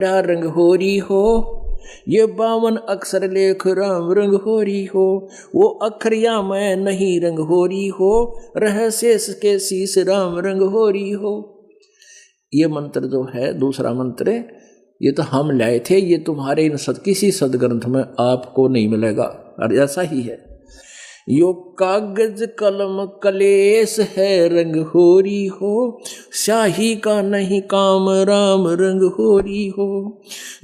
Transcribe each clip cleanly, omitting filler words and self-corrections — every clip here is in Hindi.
रंग होरी हो, ये 52 अक्षर लेख राम रंग होरी हो, वो अक्षर या मैं नहीं रंग होरी हो, रह शेष के शीश राम रंग होरी हो। ये मंत्र जो है दूसरा मंत्र, ये तो हम लाए थे, ये तुम्हारे इन किसी सदग्रंथ में आपको नहीं मिलेगा। और ऐसा ही है, यो कागज कलम कलेश है रंग होरी हो, शाही का नहीं काम राम रंग होरी हो,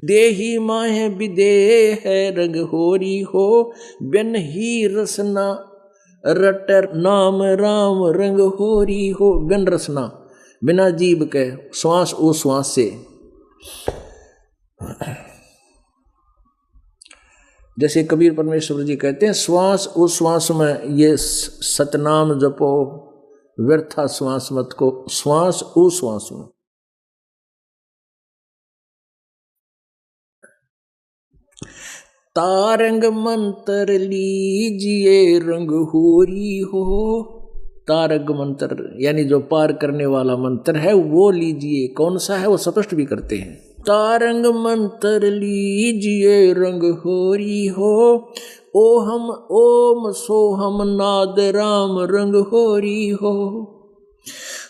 देही माहे विदेह है रंग होरी हो, बिन ही रसना रटर नाम राम रंग होरी हो। बिन रसना, बिना जीव के, श्वास उश्वास से। जैसे कबीर परमेश्वर जी कहते हैं, श्वास उश्वास में ये सतनाम जपो, व्यर्था श्वास मत को, श्वास उश्वास में। तारंग मंत्र लीजिए रंग होरी हो, तारंग मंत्र यानी जो पार करने वाला मंत्र है वो लीजिए। कौन सा है वो स्पष्ट भी करते हैं। तारंग मंत्र लीजिए रंग होरी हो, ओहम ओम सोहम नाद राम रंग होरी हो,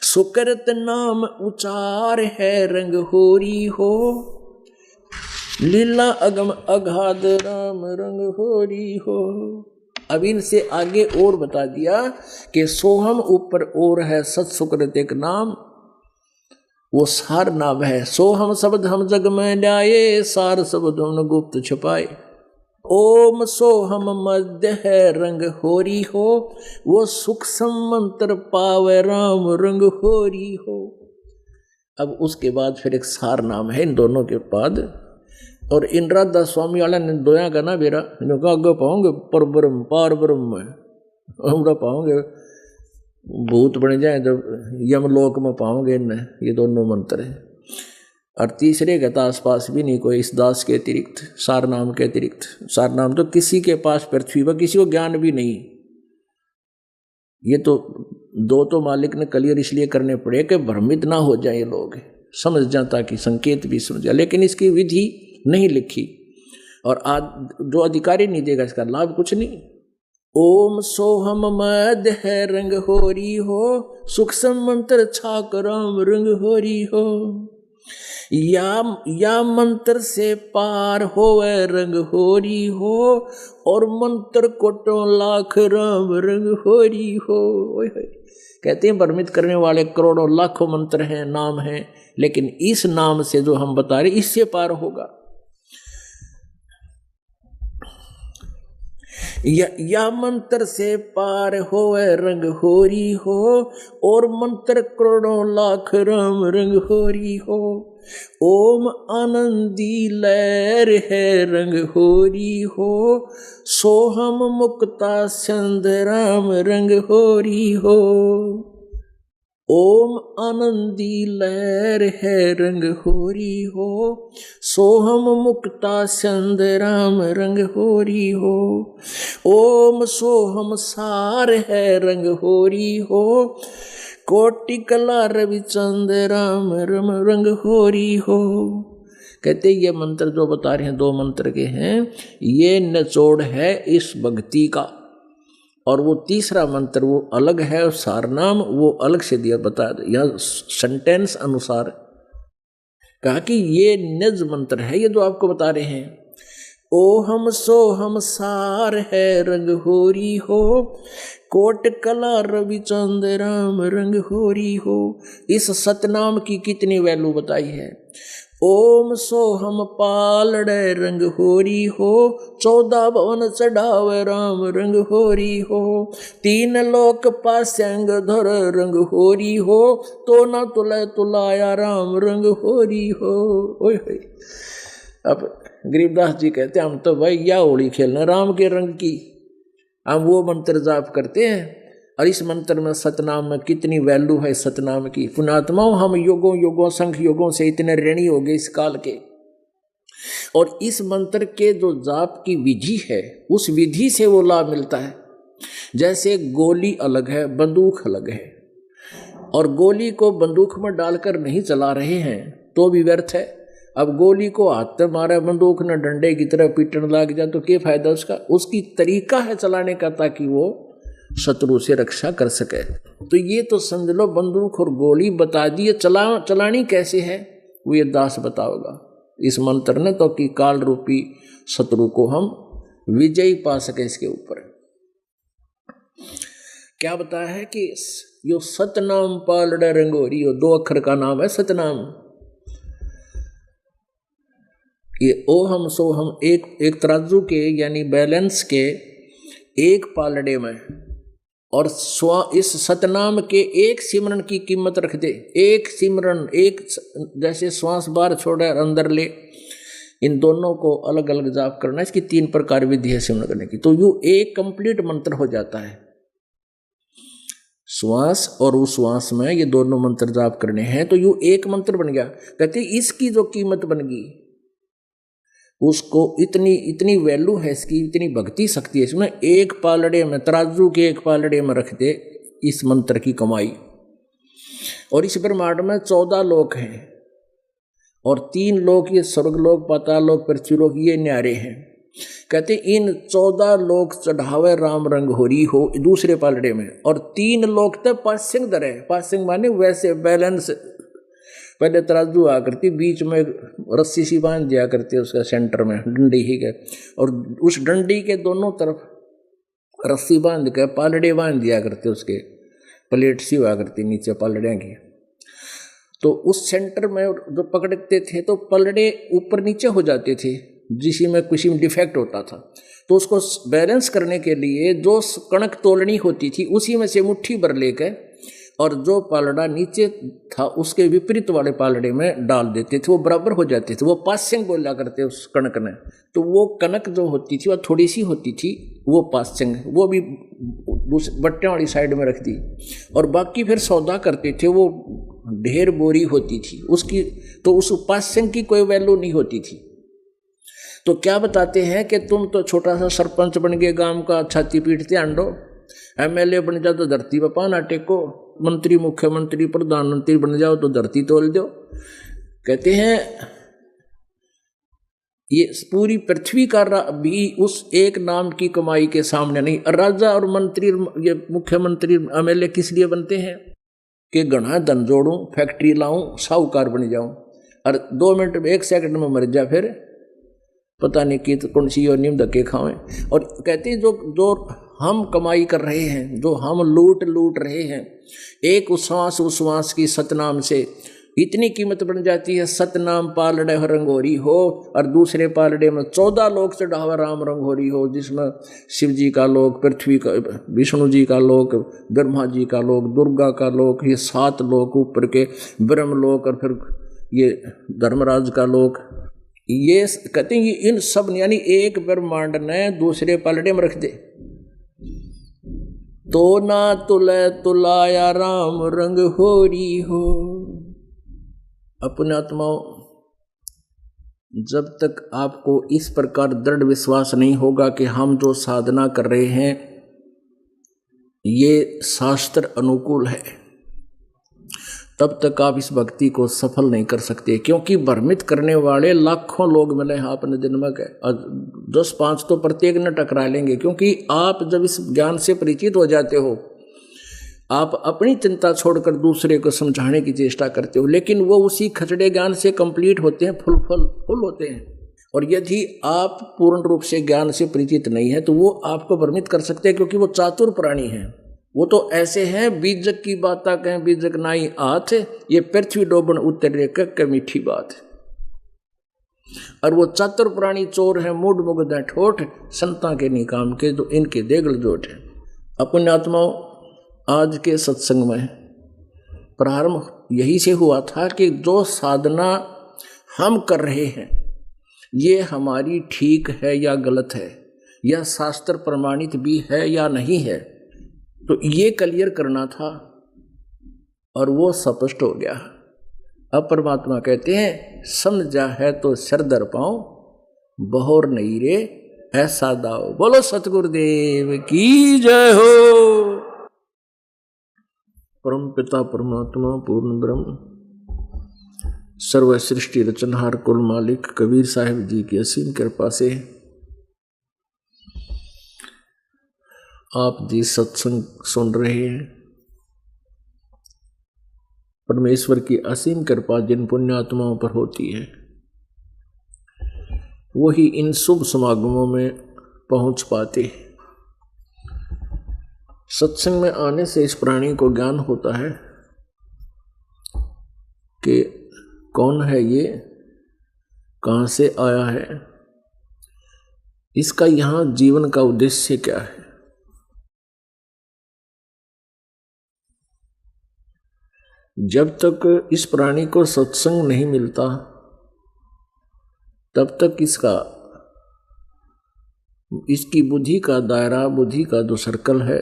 सुकृत नाम उचार है रंग होरी हो, लीला अगम अगाध राम रंग होरी हो। अब इनसे आगे और बता दिया कि सोहम ऊपर और है, सत सुकृत एक नाम, वो सार नाम है। सोहम शब्द हम जग में लाए, सार शब्द हम गुप्त छुपाए। ओम सोहम मध्य है रंग होरी हो, वो सूक्ष्म मंत्र पावे राम रंग होरी हो। अब उसके बाद फिर एक सार नाम है इन दोनों के बाद। और इन राधा स्वामी वाला ने दोया का ना बेरा इनका आगे पाओगे पर ब्रह्म पार ब्रह्म हमरा पाओगे, भूत बन जाए जब यमलोक में पाओगे इन्हें। ये दोनों मंत्र हैं। और तीसरे के तो आसपास भी नहीं कोई इस दास के अतिरिक्त, सार नाम के अतिरिक्त। सार नाम तो किसी के पास पृथ्वी पर किसी को ज्ञान भी नहीं। ये तो दो तो मालिक ने क्लियर इसलिए करने पड़े कि भ्रमित ना हो जाए लोग, समझ जाए, ताकि संकेत भी समझ जाए। लेकिन इसकी विधि नहीं लिखी और आज जो अधिकारी नहीं देगा इसका लाभ कुछ नहीं। ओम सोहम मद है रंग होरी हो, सूक्ष्म मंत्र छाक राम रंग होरी हो, या मंत्र से पार होवे रंग होरी हो, और मंत्र कोटों लाख राम रंग होरी हो। कहते हैं भ्रमित करने वाले करोड़ों लाखों मंत्र हैं, नाम हैं, लेकिन इस नाम से जो हम बता रहे इससे पार होगा। या मंत्र से पार होवे रंग होरी हो, और मंत्र करोड़ों लाख राम रंग होरी हो। ओम आनंदी लहर है रंग होरी हो, सोहम मुक्ता चंद राम रंग होरी हो। ओम आनंदी लहर है रंग होरी हो, सोहम मुक्ता चंद राम रंग होरी हो। ओम सोहम सार है रंग होरी हो, कोटि कला रविचंद राम रम रंग होरी हो। कहते ये मंत्र जो बता रहे हैं दो मंत्र के हैं, ये निचोड़ है इस भक्ति का। और वो तीसरा मंत्र वो अलग है, और सारनाम वो अलग से दिया, बता यह सेंटेंस अनुसार कहा कि ये निज मंत्र है ये जो आपको बता रहे हैं। ओहम सोहम सार है रंग होरी हो, कोट कला रविचंद राम रंग होरी हो। इस सतनाम की कितनी वैल्यू बताई है। ओम सोहम पालड़े रंग होरी हो, 14 भवन चढ़ावे राम रंग होरी हो। 3 लोक पास्यंग धर रंग होरी हो, तो न तुले तुलाया राम रंग होरी हो। ओए होए। अब गरीबदास जी कहते हैं हम तो भाई या होली खेलना राम के रंग की, हम वो मंत्र जाप करते हैं। और इस मंत्र में सतनाम में कितनी वैल्यू है सतनाम की। पुण्यात्माओं, हम योगों योगों संख्य योगों से इतने ऋणी हो गए इस काल के, और इस मंत्र के जो जाप की विधि है उस विधि से वो लाभ मिलता है। जैसे गोली अलग है, बंदूक अलग है, और गोली को बंदूक में डालकर नहीं चला रहे हैं तो भी व्यर्थ है, अब गोली को हाथ से मारे, बंदूक न डंडे की तरह पीटने लग जाए तो क्या फायदा उसका। उसकी तरीका है चलाने का ताकि वो शत्रु से रक्षा कर सके। तो ये तो समझ लो बंदूक और गोली बता दिए, चलानी कैसे है वो ये दास बताओगा इस मंत्र ने, तो कि काल रूपी शत्रु को हम विजयी पा सके। इसके ऊपर क्या बताया है कि यो सतनाम पालड़ा रंगोरी, यो 2 अक्षर का नाम है सतनाम। ये ओहम सोहम एक तराजू के यानी बैलेंस के एक पालड़े में, और इस सतनाम के एक सिमरन की कीमत रख दे। एक सिमरन, एक जैसे श्वास बाहर छोड़े और अंदर ले, इन दोनों को अलग अलग जाप करना। इसकी 3 प्रकार विधि है सिमरन करने की। तो यू एक कंप्लीट मंत्र हो जाता है। श्वास और उस श्वास में ये दोनों मंत्र जाप करने हैं तो यू एक मंत्र बन गया। कहते इसकी जो कीमत बन गई उसको इतनी वैल्यू है इसकी, इतनी भक्ति शक्ति है इसमें। एक पालड़े में, तराजू के एक पालड़े में रख दे इस मंत्र की कमाई। और इस ब्रह्मांड में 14 लोक हैं और 3 लोक ये स्वर्गलोक, पाताल लोक, पृथ्वी लोक ये न्यारे हैं। कहते इन 14 लोक चढ़ावे राम रंग होरी हो दूसरे पालड़े में, और 3 लोक तक पासिंग दर है। पासिंग माने वैसे बैलेंस। पहले तराजू आ करती, बीच में रस्सी सी बांध दिया करती उसका सेंटर में डंडी ही के, और उस डंडी के दोनों तरफ रस्सी बांध के पालड़े बांध दिया करते, उसके प्लेट सी हुआ करती नीचे पालड़िया की। तो उस सेंटर में जो पकड़ते थे तो पलड़े ऊपर नीचे हो जाते थे जिसी में किसी में डिफेक्ट होता था। तो उसको बैलेंस करने के लिए जो कणक तोलनी होती थी उसी में से मुट्ठी भर लेकर, और जो पालड़ा नीचे था उसके विपरीत वाले पालड़े में डाल देते थे, वो बराबर हो जाते थे। वो पास्यंग बोला करते उस कणक ने। तो वो कणक जो होती थी वह थोड़ी सी होती थी, वो पास्यंग, वो भी बट्टे वाली साइड में रख दी। और बाकी फिर सौदा करते थे, वो ढेर बोरी होती थी उसकी, तो उस पास्यंग की कोई वैल्यू नहीं होती थी। तो क्या बताते हैं कि तुम तो छोटा सा सरपंच बन गए गांव का, छाती पीटते अंडो, एमएलए बन जाओ तो धरती पर पाना टेको, मंत्री मुख्यमंत्री प्रधानमंत्री बन जाओ तो धरती तोल दो। कहते हैं ये पूरी पृथ्वी का भी उस एक नाम की कमाई के सामने नहीं। राजा और मंत्री, ये मुख्यमंत्री एमएलए किस लिए बनते हैं कि घना धन जोड़ूं, फैक्ट्री लाऊं, साहूकार बन जाऊं, और 2 मिनट में 1 सेकंड में मर जा, फिर पता नहीं कि तो कौन सी योनि में धक्के खाएं। और कहते हैं जो हम कमाई कर रहे हैं, जो हम लूट रहे हैं, एक उश्वास की सतनाम से इतनी कीमत बन जाती है। सतनाम पालड़े रंगोरी हो, और दूसरे पालड़े में 14 लोक चढ़ावा राम रंगोरी हो, जिसमें शिव जी का लोक, पृथ्वी का, विष्णु जी का लोक, ब्रह्मा जी का लोक, दुर्गा का लोक, ये 7 लोक ऊपर के ब्रह्म लोक, और फिर ये धर्मराज का लोक। ये कहते हैं इन सब यानी एक ब्रह्मांड ने दूसरे पालड़े में रख दे। तो ना तुले तुलाया राम रंग होरी हो। अपने आत्माओं, जब तक आपको इस प्रकार दृढ़ विश्वास नहीं होगा कि हम जो साधना कर रहे हैं ये शास्त्र अनुकूल है, तब तक आप इस भक्ति को सफल नहीं कर सकते। क्योंकि भ्रमित करने वाले लाखों लोग मिले हैं आपने जन्म के, 10-5 तो प्रत्येक न टकरा लेंगे। क्योंकि आप जब इस ज्ञान से परिचित हो जाते हो, आप अपनी चिंता छोड़कर दूसरे को समझाने की चेष्टा करते हो, लेकिन वो उसी खचड़े ज्ञान से कंप्लीट होते हैं, फुल होते हैं। और यदि आप पूर्ण रूप से ज्ञान से परिचित नहीं है तो वो आपको भ्रमित कर सकते हैं, क्योंकि वो चातुर प्राणी हैं। वो तो ऐसे हैं, बीजक की बाता कहें बीजक नाई आथ, ये पृथ्वी डोबन उतरे कक मीठी बात। और वो चातुर प्राणी चोर है, मूड मुग्ध है ठोठ, संता के निकाम के जो इनके देगल जोट है। अपने आत्माओं, आज के सत्संग में प्रारंभ यही से हुआ था कि जो साधना हम कर रहे हैं ये हमारी ठीक है या गलत है, या शास्त्र प्रमाणित भी है या नहीं है, तो ये क्लियर करना था, और वो स्पष्ट हो गया। अब परमात्मा कहते हैं समझा है तो सर दर पाऊं, बहोर नहीं रे ऐसा दाओ। बोलो सतगुरुदेव की जय हो। परम पिता परमात्मा पूर्ण ब्रह्म सर्व सृष्टि रचनहार कुल मालिक कबीर साहिब जी की असीम कृपा से आप जी सत्संग सुन रहे हैं। परमेश्वर की असीम कृपा जिन पुण्यात्माओं पर होती है वही इन शुभ समागमों में पहुंच पाते हैं। सत्संग में आने से इस प्राणी को ज्ञान होता है कि कौन है ये, कहाँ से आया है, इसका यहाँ जीवन का उद्देश्य क्या है। जब तक इस प्राणी को सत्संग नहीं मिलता तब तक इसकी बुद्धि का दायरा, बुद्धि का जो सर्कल है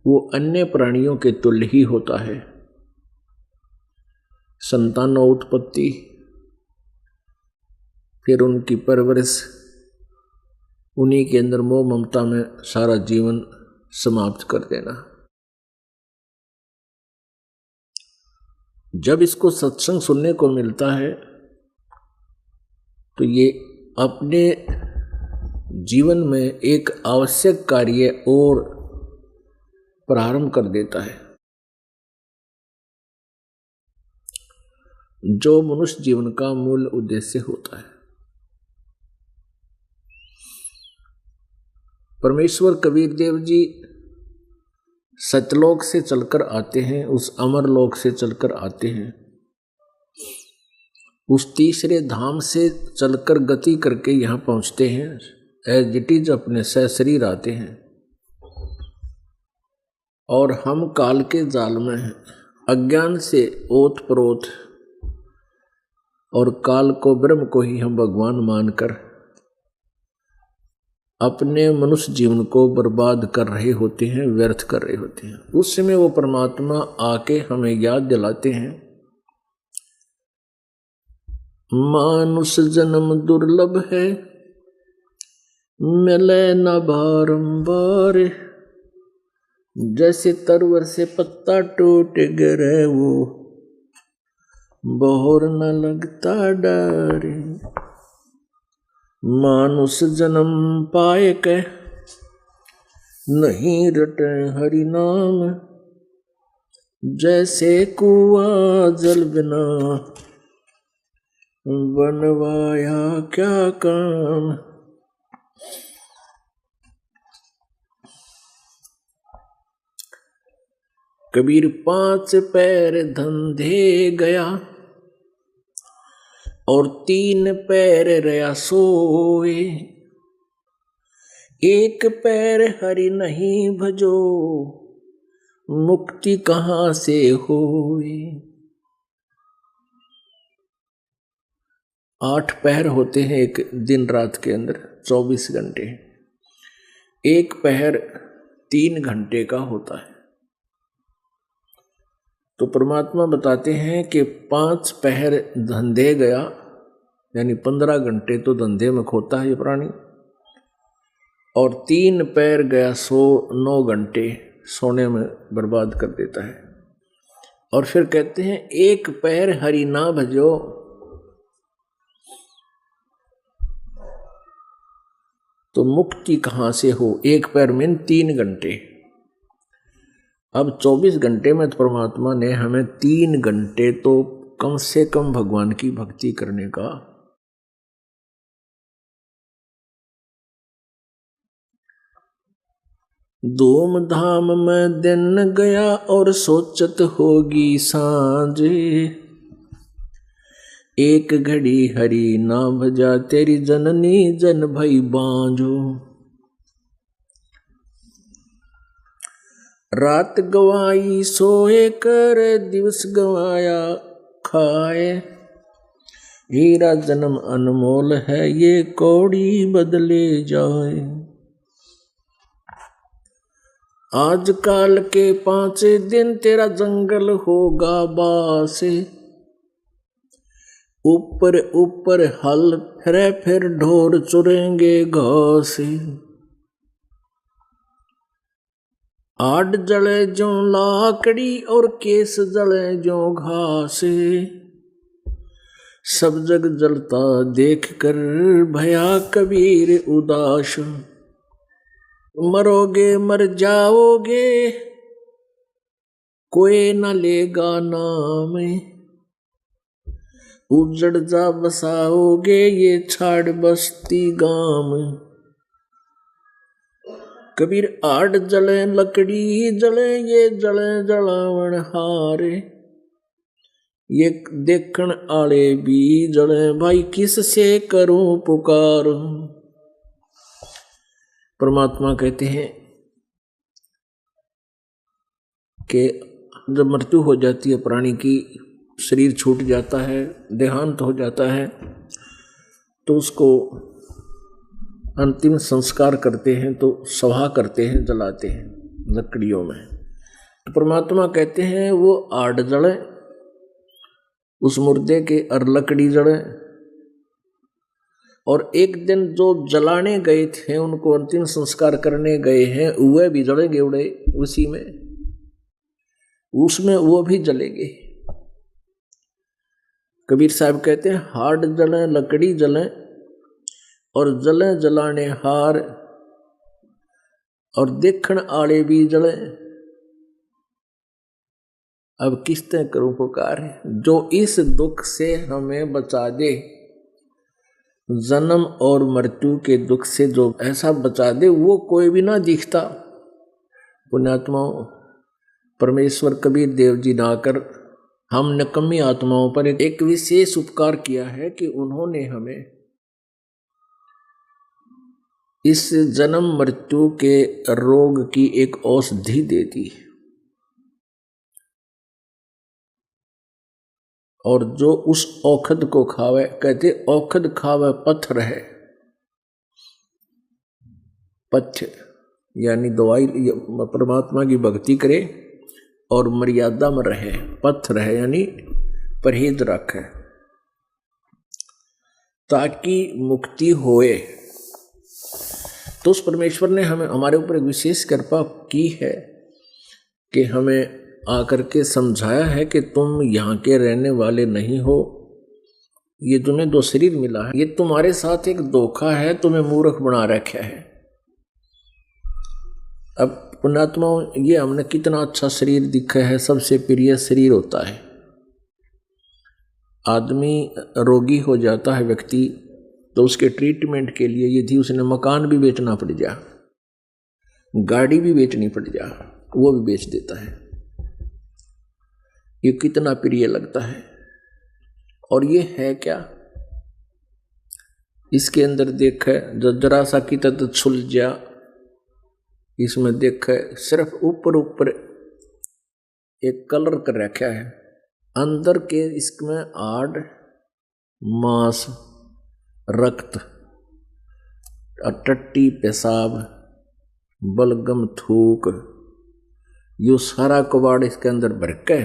वो अन्य प्राणियों के तुल्य ही होता है। संतानोत्पत्ति, फिर उनकी परवरिश, उन्हीं के अंदर मोह ममता में सारा जीवन समाप्त कर देना। जब इसको सत्संग सुनने को मिलता है तो ये अपने जीवन में एक आवश्यक कार्य और प्रारंभ कर देता है जो मनुष्य जीवन का मूल उद्देश्य होता है। परमेश्वर कबीर देव जी सतलोक से चलकर आते हैं, उस अमर लोक से चलकर आते हैं, उस तीसरे धाम से चलकर गति करके यहाँ पहुँचते हैं। एज इट इज अपने सशरीर आते हैं और हम काल के जाल में हैं, अज्ञान से ओत प्रोत और काल को ब्रह्म को ही हम भगवान मानकर अपने मनुष्य जीवन को बर्बाद कर रहे होते हैं, व्यर्थ कर रहे होते हैं। उस समय वो परमात्मा आके हमें याद दिलाते हैं, मानुष जन्म दुर्लभ है, मिले न बारंबार, जैसे तरवर से पत्ता टूट गिरे वो बोर न लगता डर। मानुष जन्म पाए के नहीं रटे हरि नाम, जैसे कुआं जल बिना बनवाया क्या काम। कबीर 5 पैर धंधे गया और 3 पैर रया सोए, एक पैर हरि नहीं भजो, मुक्ति कहाँ से होए। 8 पहर होते हैं एक दिन रात के अंदर, 24 घंटे। एक पहर 3 घंटे का होता है। तो परमात्मा बताते हैं कि 5 पहर धंधे गया, यानी 15 घंटे तो धंधे में खोता है ये प्राणी, और 3 पैर गया 9 घंटे सोने में बर्बाद कर देता है। और फिर कहते हैं एक पैर हरि ना भजो, तो मुक्ति कहाँ से हो। एक पैर में 3 घंटे। अब 24 घंटे में तो परमात्मा ने हमें 3 घंटे तो कम से कम भगवान की भक्ति करने का धूमधाम में दिन गया और सोचत होगी सांझ, एक घड़ी हरि ना भजा तेरी जननी जन भई बांझो। रात गवाई सोए कर दिवस गवाया खाए, हीरा जन्म अनमोल है ये कौड़ी बदले जाए। आज काल के 5 दिन तेरा जंगल होगा बासे, ऊपर ऊपर हल फिर ढोर चुरेंगे घास। आड़ जले जो लाकड़ी और केस जले जो घास, सब जग जलता देख कर भया कबीर उदास। मरोगे मर जाओगे कोई न लेगा नाम, उजड़ जा बसाओगे ये छाड़ बस्ती गाम। कबीर आड़ जले लकड़ी जले ये जले जलावन हारे, ये देखण आले भी जले भाई किस से करूं पुकार। परमात्मा कहते हैं कि जब मृत्यु हो जाती है प्राणी की, शरीर छूट जाता है, देहांत हो जाता है, तो उसको अंतिम संस्कार करते हैं, तो सभा करते हैं, जलाते हैं लकड़ियों में। तो परमात्मा कहते हैं वो आड़ जले उस मुर्दे के और लकड़ी जले, और एक दिन जो जलाने गए थे, उनको अंतिम संस्कार करने गए हैं, वह भी जलेंगे उड़े उसी में, उसमें वो भी जलेंगे। कबीर साहब कहते हैं हाड़ जले लकड़ी जले और जले जलाने हार, और देखण आले भी जले। अब किस तरह करूं पुकार, जो इस दुख से हमें बचा दे, जन्म और मृत्यु के दुख से जो ऐसा बचा दे, वो कोई भी ना दिखता। पुण्यात्माओं, परमेश्वर कबीर देव जी ने आकर हम निकम्मी आत्माओं पर एक विशेष उपकार किया है कि उन्होंने हमें इस जन्म मृत्यु के रोग की एक औषधि दे दी, और जो उस औषध को खावे, कहते औषध खावे पत्थर है, पथ्य यानी दवाई, परमात्मा की भक्ति करे और मर्यादा में रहे, पथ रहे यानी परहेज रखे, ताकि मुक्ति होए। तो उस परमेश्वर ने हमें हमारे ऊपर एक विशेष कृपा की है कि हमें आकर के समझाया है कि तुम यहाँ के रहने वाले नहीं हो, ये तुम्हें दो शरीर मिला है, ये तुम्हारे साथ एक धोखा है, तुम्हें मूर्ख बना रखा है। अब पुण्यात्माओं, ये हमने कितना अच्छा शरीर दिखा है, सबसे प्रिय शरीर होता है। आदमी रोगी हो जाता है व्यक्ति, तो उसके ट्रीटमेंट के लिए यदि उसने मकान भी बेचना पड़ जा, गाड़ी भी बेचनी पड़ जा, वो भी बेच देता है। ये कितना प्रिय लगता है। और ये है क्या, इसके अंदर देखे जरा सा की तत छुल जा, इसमें देखे सिर्फ ऊपर ऊपर एक कलर कर रखा है, अंदर के इसमें आड़ मांस रक्त और टट्टी पेशाब बलगम थूक, यो सारा कबाड़ इसके अंदर भर के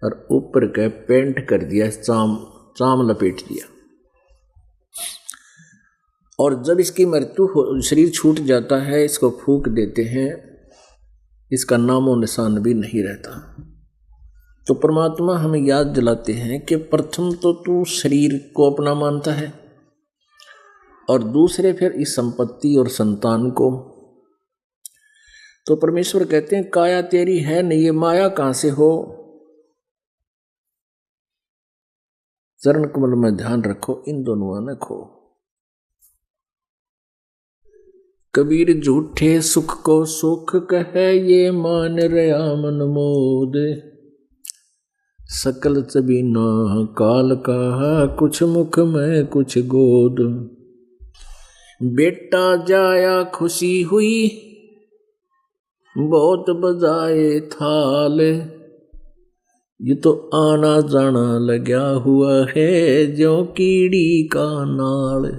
और ऊपर के पेंट कर दिया, चाम लपेट दिया। और जब इसकी मृत्यु हो, शरीर छूट जाता है, इसको फूंक देते हैं, इसका नामो निशान भी नहीं रहता। तो परमात्मा हमें याद दिलाते हैं कि प्रथम तो तू शरीर को अपना मानता है, और दूसरे फिर इस संपत्ति और संतान को। तो परमेश्वर कहते हैं काया तेरी है नहीं, ये माया कहां से हो। चरण कमल में ध्यान रखो, इन दोनों में खो। कबीर झूठे सुख को सुख कहे, ये मान रया मन मोद, सकल चबीना काल कहा, कुछ मुख में कुछ गोद। बेटा जाया खुशी हुई, बहुत बजाए थाल, ये तो आना जाना लगा हुआ है, जो कीड़ी का नाल।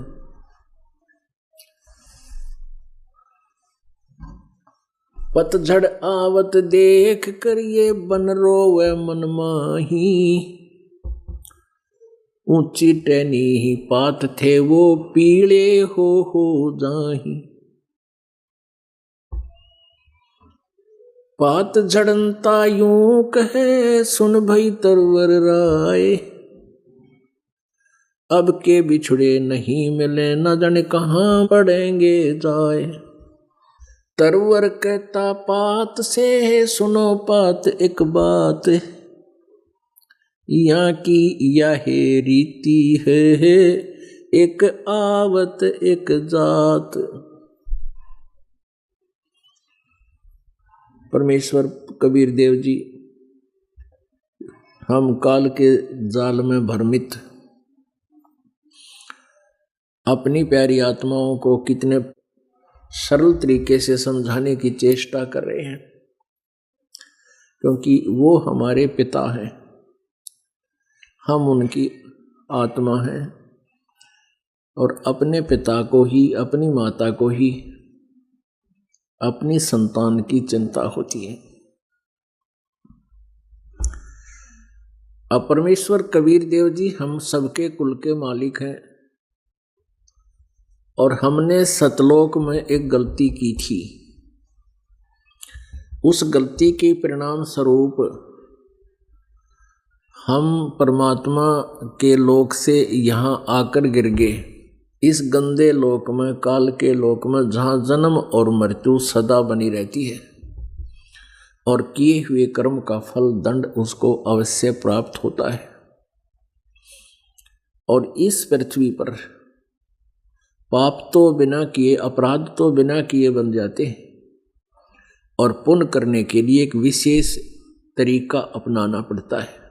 पतझड़ आवत देख कर ये बन रोवे मन माही, ऊंची टहनी ही पात थे वो पीले हो जाही। पात झड़नता यूं कहे सुन भई तरवर राय। अब के बिछड़े नहीं मिले न जाने कहाँ पड़ेंगे जाए। तरवर कहता पात से सुनो पात एक बात, यहाँ की यह रीति है एक आवत एक जात। परमेश्वर कबीर देव जी, हम काल के जाल में भ्रमित अपनी प्यारी आत्माओं को कितने सरल तरीके से समझाने की चेष्टा कर रहे हैं, क्योंकि वो हमारे पिता हैं, हम उनकी आत्मा हैं और अपने पिता को ही, अपनी माता को ही अपनी संतान की चिंता होती है। अब परमेश्वर कबीर देव जी हम सबके कुल के मालिक हैं और हमने सतलोक में एक गलती की थी। उस गलती के परिणाम स्वरूप हम परमात्मा के लोक से यहाँ आकर गिर गए इस गंदे लोक में, काल के लोक में, जहाँ जन्म और मृत्यु सदा बनी रहती है और किए हुए कर्म का फल दंड उसको अवश्य प्राप्त होता है। और इस पृथ्वी पर पाप तो बिना किए, अपराध तो बिना किए बन जाते हैं और पुण्य करने के लिए एक विशेष तरीका अपनाना पड़ता है।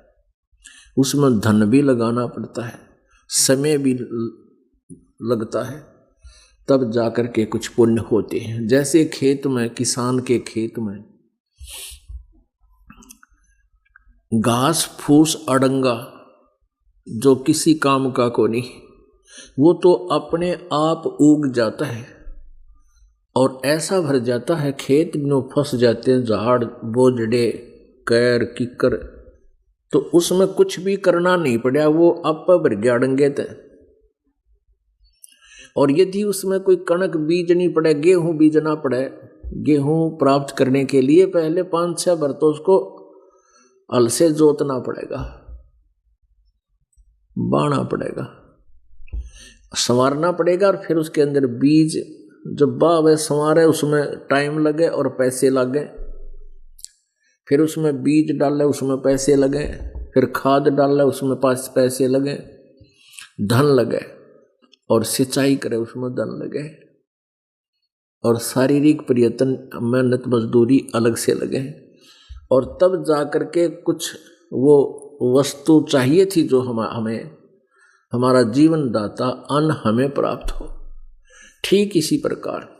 उसमें धन भी लगाना पड़ता है, समय भी लगता है, तब जाकर के कुछ पुण्य होते हैं। जैसे खेत में, किसान के खेत में घास फूस अड़ंगा जो किसी काम का को नहीं, वो तो अपने आप उग जाता है और ऐसा भर जाता है, खेत में फंस जाते हैं झाड़ बोझड़े कैर किकर, तो उसमें कुछ भी करना नहीं पड़ा, वो आप भर गया अड़ंगे थे। और यदि उसमें कोई कणक बीजनी पड़े, गेहूं बीजना पड़े, गेहूं प्राप्त करने के लिए पहले 5-6 बार तो उसको हल से जोतना पड़ेगा, बाना पड़ेगा, संवारना पड़ेगा और फिर उसके अंदर बीज जब बावे संवारे उसमें टाइम लगे और पैसे लगे, फिर उसमें बीज डाले उसमें पैसे लगे, फिर खाद डाले उसमें पैसे लगे, धन लगे, और सिंचाई करे उसमें धन लगे, और शारीरिक प्रयत्न मेहनत मजदूरी अलग से लगे, और तब जाकर के कुछ वो वस्तु चाहिए थी जो हमें हमारा जीवन दाता अन्न हमें प्राप्त हो। ठीक इसी प्रकार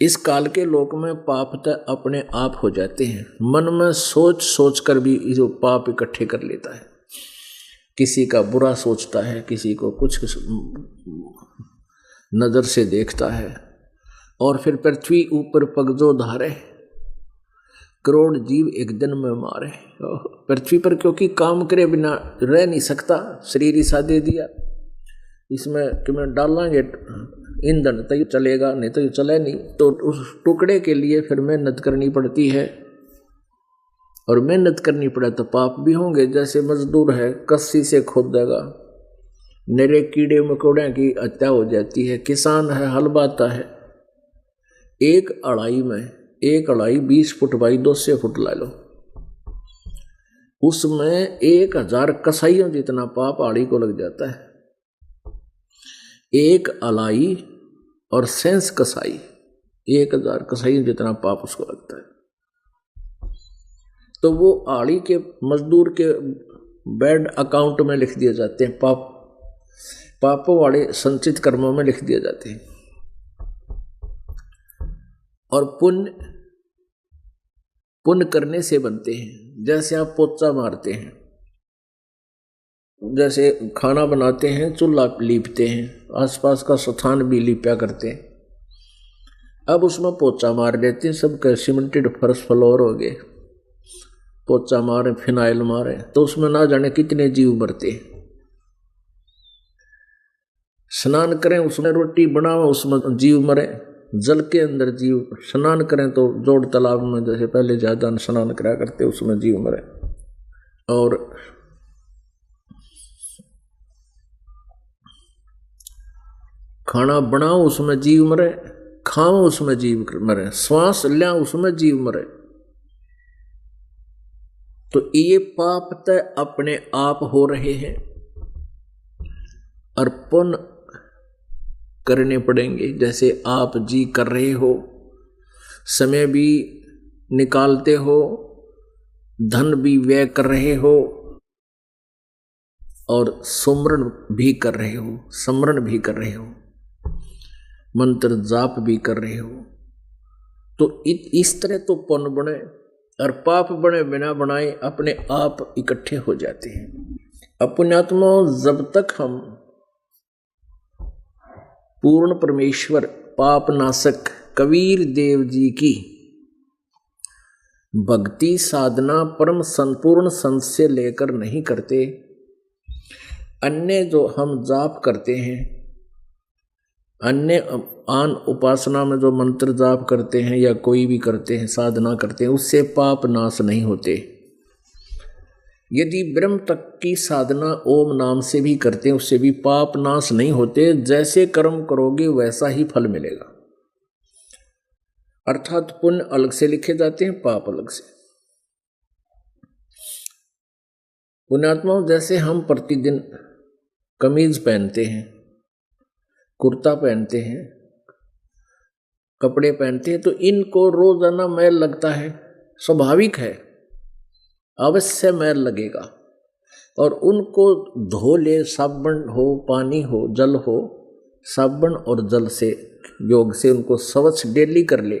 इस काल के लोक में पाप तक अपने आप हो जाते हैं। मन में सोच सोच कर भी जो पाप इकट्ठे कर लेता है, किसी का बुरा सोचता है, किसी को कुछ नजर से देखता है, और फिर पृथ्वी ऊपर पगजो धारे, करोड़ जीव एक दिन में मारे पृथ्वी पर, क्योंकि काम करे बिना रह नहीं सकता, शरीर ही दे दिया, इसमें कि मैं डालेंगे ईंधन तो ये चलेगा, नहीं तो ये चले नहीं, तो उस टुकड़े के लिए फिर मेहनत करनी पड़ती है, और मेहनत करनी पड़े तो पाप भी होंगे। जैसे मजदूर है कस्सी से खोदेगा, निरे कीड़े मकोड़े की हत्या हो जाती है। किसान है हल बाता है, एक अड़ाई में, एक अड़ाई 20 फुट बाई 200 फुट ला लो, उसमें 1000 कसाइयों जितना पाप आड़ी को लग जाता है। एक अलाई और सेंस कसाई, 1000 कसाइयों जितना पाप उसको लगता है। तो वो आड़ी के मजदूर के बैड अकाउंट में लिख दिए जाते हैं, पापों वाले संचित कर्मों में लिख दिए जाते हैं। और पुण्य करने से बनते हैं। जैसे आप पोचा मारते हैं, जैसे खाना बनाते हैं, चूल्हा लीपते हैं, आसपास का स्थान भी लीपया करते हैं, अब उसमें पोचा मार देते हैं, सब सीमेंटेड फर्श फ्लोर हो गए, पोचा मारे फिनाइल मारे, तो उसमें ना जाने कितने जीव मरते हैं। स्नान करें उसमें रोटी बनाओ उसमें जीव मरे, जल के अंदर जीव स्नान करें तो जोड़ तालाब में जैसे पहले ज्यादा स्नान करा करते उसमें जीव मरे, और खाना बनाओ उसमें जीव मरे, खाओ उसमें जीव मरे, श्वास लिया उसमें जीव मरे। तो ये पाप तय अपने आप हो रहे हैं, अर्पण करने पड़ेंगे। जैसे आप जी कर रहे हो, समय भी निकालते हो, धन भी व्यय कर रहे हो, और सुमरण भी कर रहे हो, स्मरण भी कर रहे हो, मंत्र जाप भी कर रहे हो। तो इस तरह तो पुण्य बने, और पाप बने बिना बनाए अपने आप इकट्ठे हो जाते हैं। अपुण्यात्मा जब तक हम पूर्ण परमेश्वर पाप नाशक कबीर देव जी की भक्ति साधना परम संपूर्ण संत से लेकर नहीं करते, अन्य जो हम जाप करते हैं, अन्य आन उपासना में जो मंत्र जाप करते हैं या कोई भी करते हैं, साधना करते हैं, उससे पाप नाश नहीं होते। यदि ब्रह्म तक की साधना ओम नाम से भी करते हैं, उससे भी पाप नाश नहीं होते। जैसे कर्म करोगे वैसा ही फल मिलेगा, अर्थात पुण्य अलग से लिखे जाते हैं, पाप अलग से। पुण्यात्माओं, जैसे हम प्रतिदिन कमीज पहनते हैं, कुर्ता पहनते हैं, कपड़े पहनते हैं, तो इनको रोजाना मैल लगता है, स्वाभाविक है, अवश्य मैल लगेगा। और उनको धो ले, साबुन हो, पानी हो, जल हो, साबुन और जल से योग से उनको स्वच्छ डेली कर ले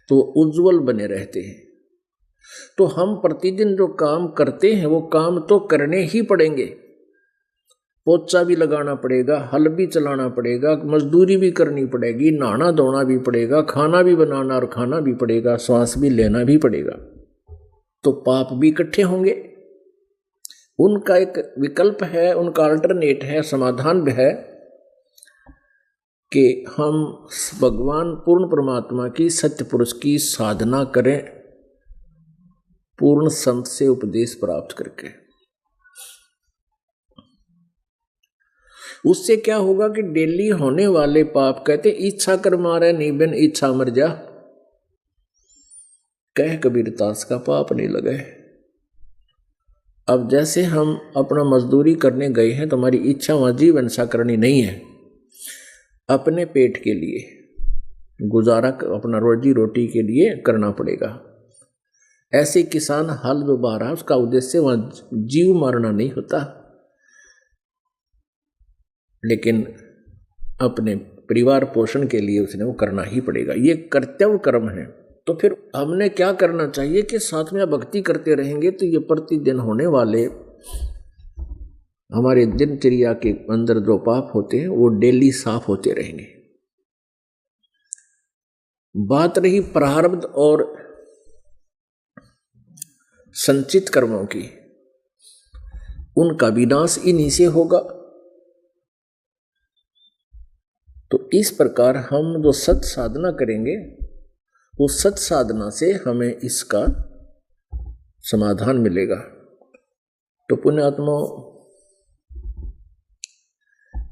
तो उज्जवल बने रहते हैं। तो हम प्रतिदिन जो काम करते हैं वो काम तो करने ही पड़ेंगे। पोचा भी लगाना पड़ेगा, हल भी चलाना पड़ेगा, मजदूरी भी करनी पड़ेगी, नहाना धोना भी पड़ेगा, खाना भी बनाना और खाना भी पड़ेगा, श्वास भी लेना भी पड़ेगा। तो पाप भी इकट्ठे होंगे। उनका एक विकल्प है, उनका अल्टरनेट है, समाधान भी है कि हम भगवान पूर्ण परमात्मा की सत्य पुरुष की साधना करें, पूर्ण संत से उपदेश प्राप्त करके। उससे क्या होगा कि डेली होने वाले पाप, कहते इच्छा कर मारे नहीं बिन इच्छा मर जा, कह कबीर दास का पाप नहीं लगे। अब जैसे हम अपना मजदूरी करने गए हैं तो हमारी इच्छा वहां जीवन सा करनी नहीं है, अपने पेट के लिए गुजारा, अपना रोजी रोटी के लिए करना पड़ेगा। ऐसे किसान हल जो बा रहा, उसका उद्देश्य वहां जीव मारना नहीं होता, लेकिन अपने परिवार पोषण के लिए उसने वो करना ही पड़ेगा। ये कर्तव्य कर्म है। तो फिर हमने क्या करना चाहिए कि साथ में भक्ति करते रहेंगे तो ये प्रतिदिन होने वाले हमारे दिनचर्या के अंदर जो पाप होते हैं वो डेली साफ होते रहेंगे। बात रही प्रारब्ध और संचित कर्मों की, उनका विनाश इन्हीं से होगा। तो इस प्रकार हम जो सत साधना करेंगे, वो सत साधना से हमें इसका समाधान मिलेगा। तो पुण्यात्मा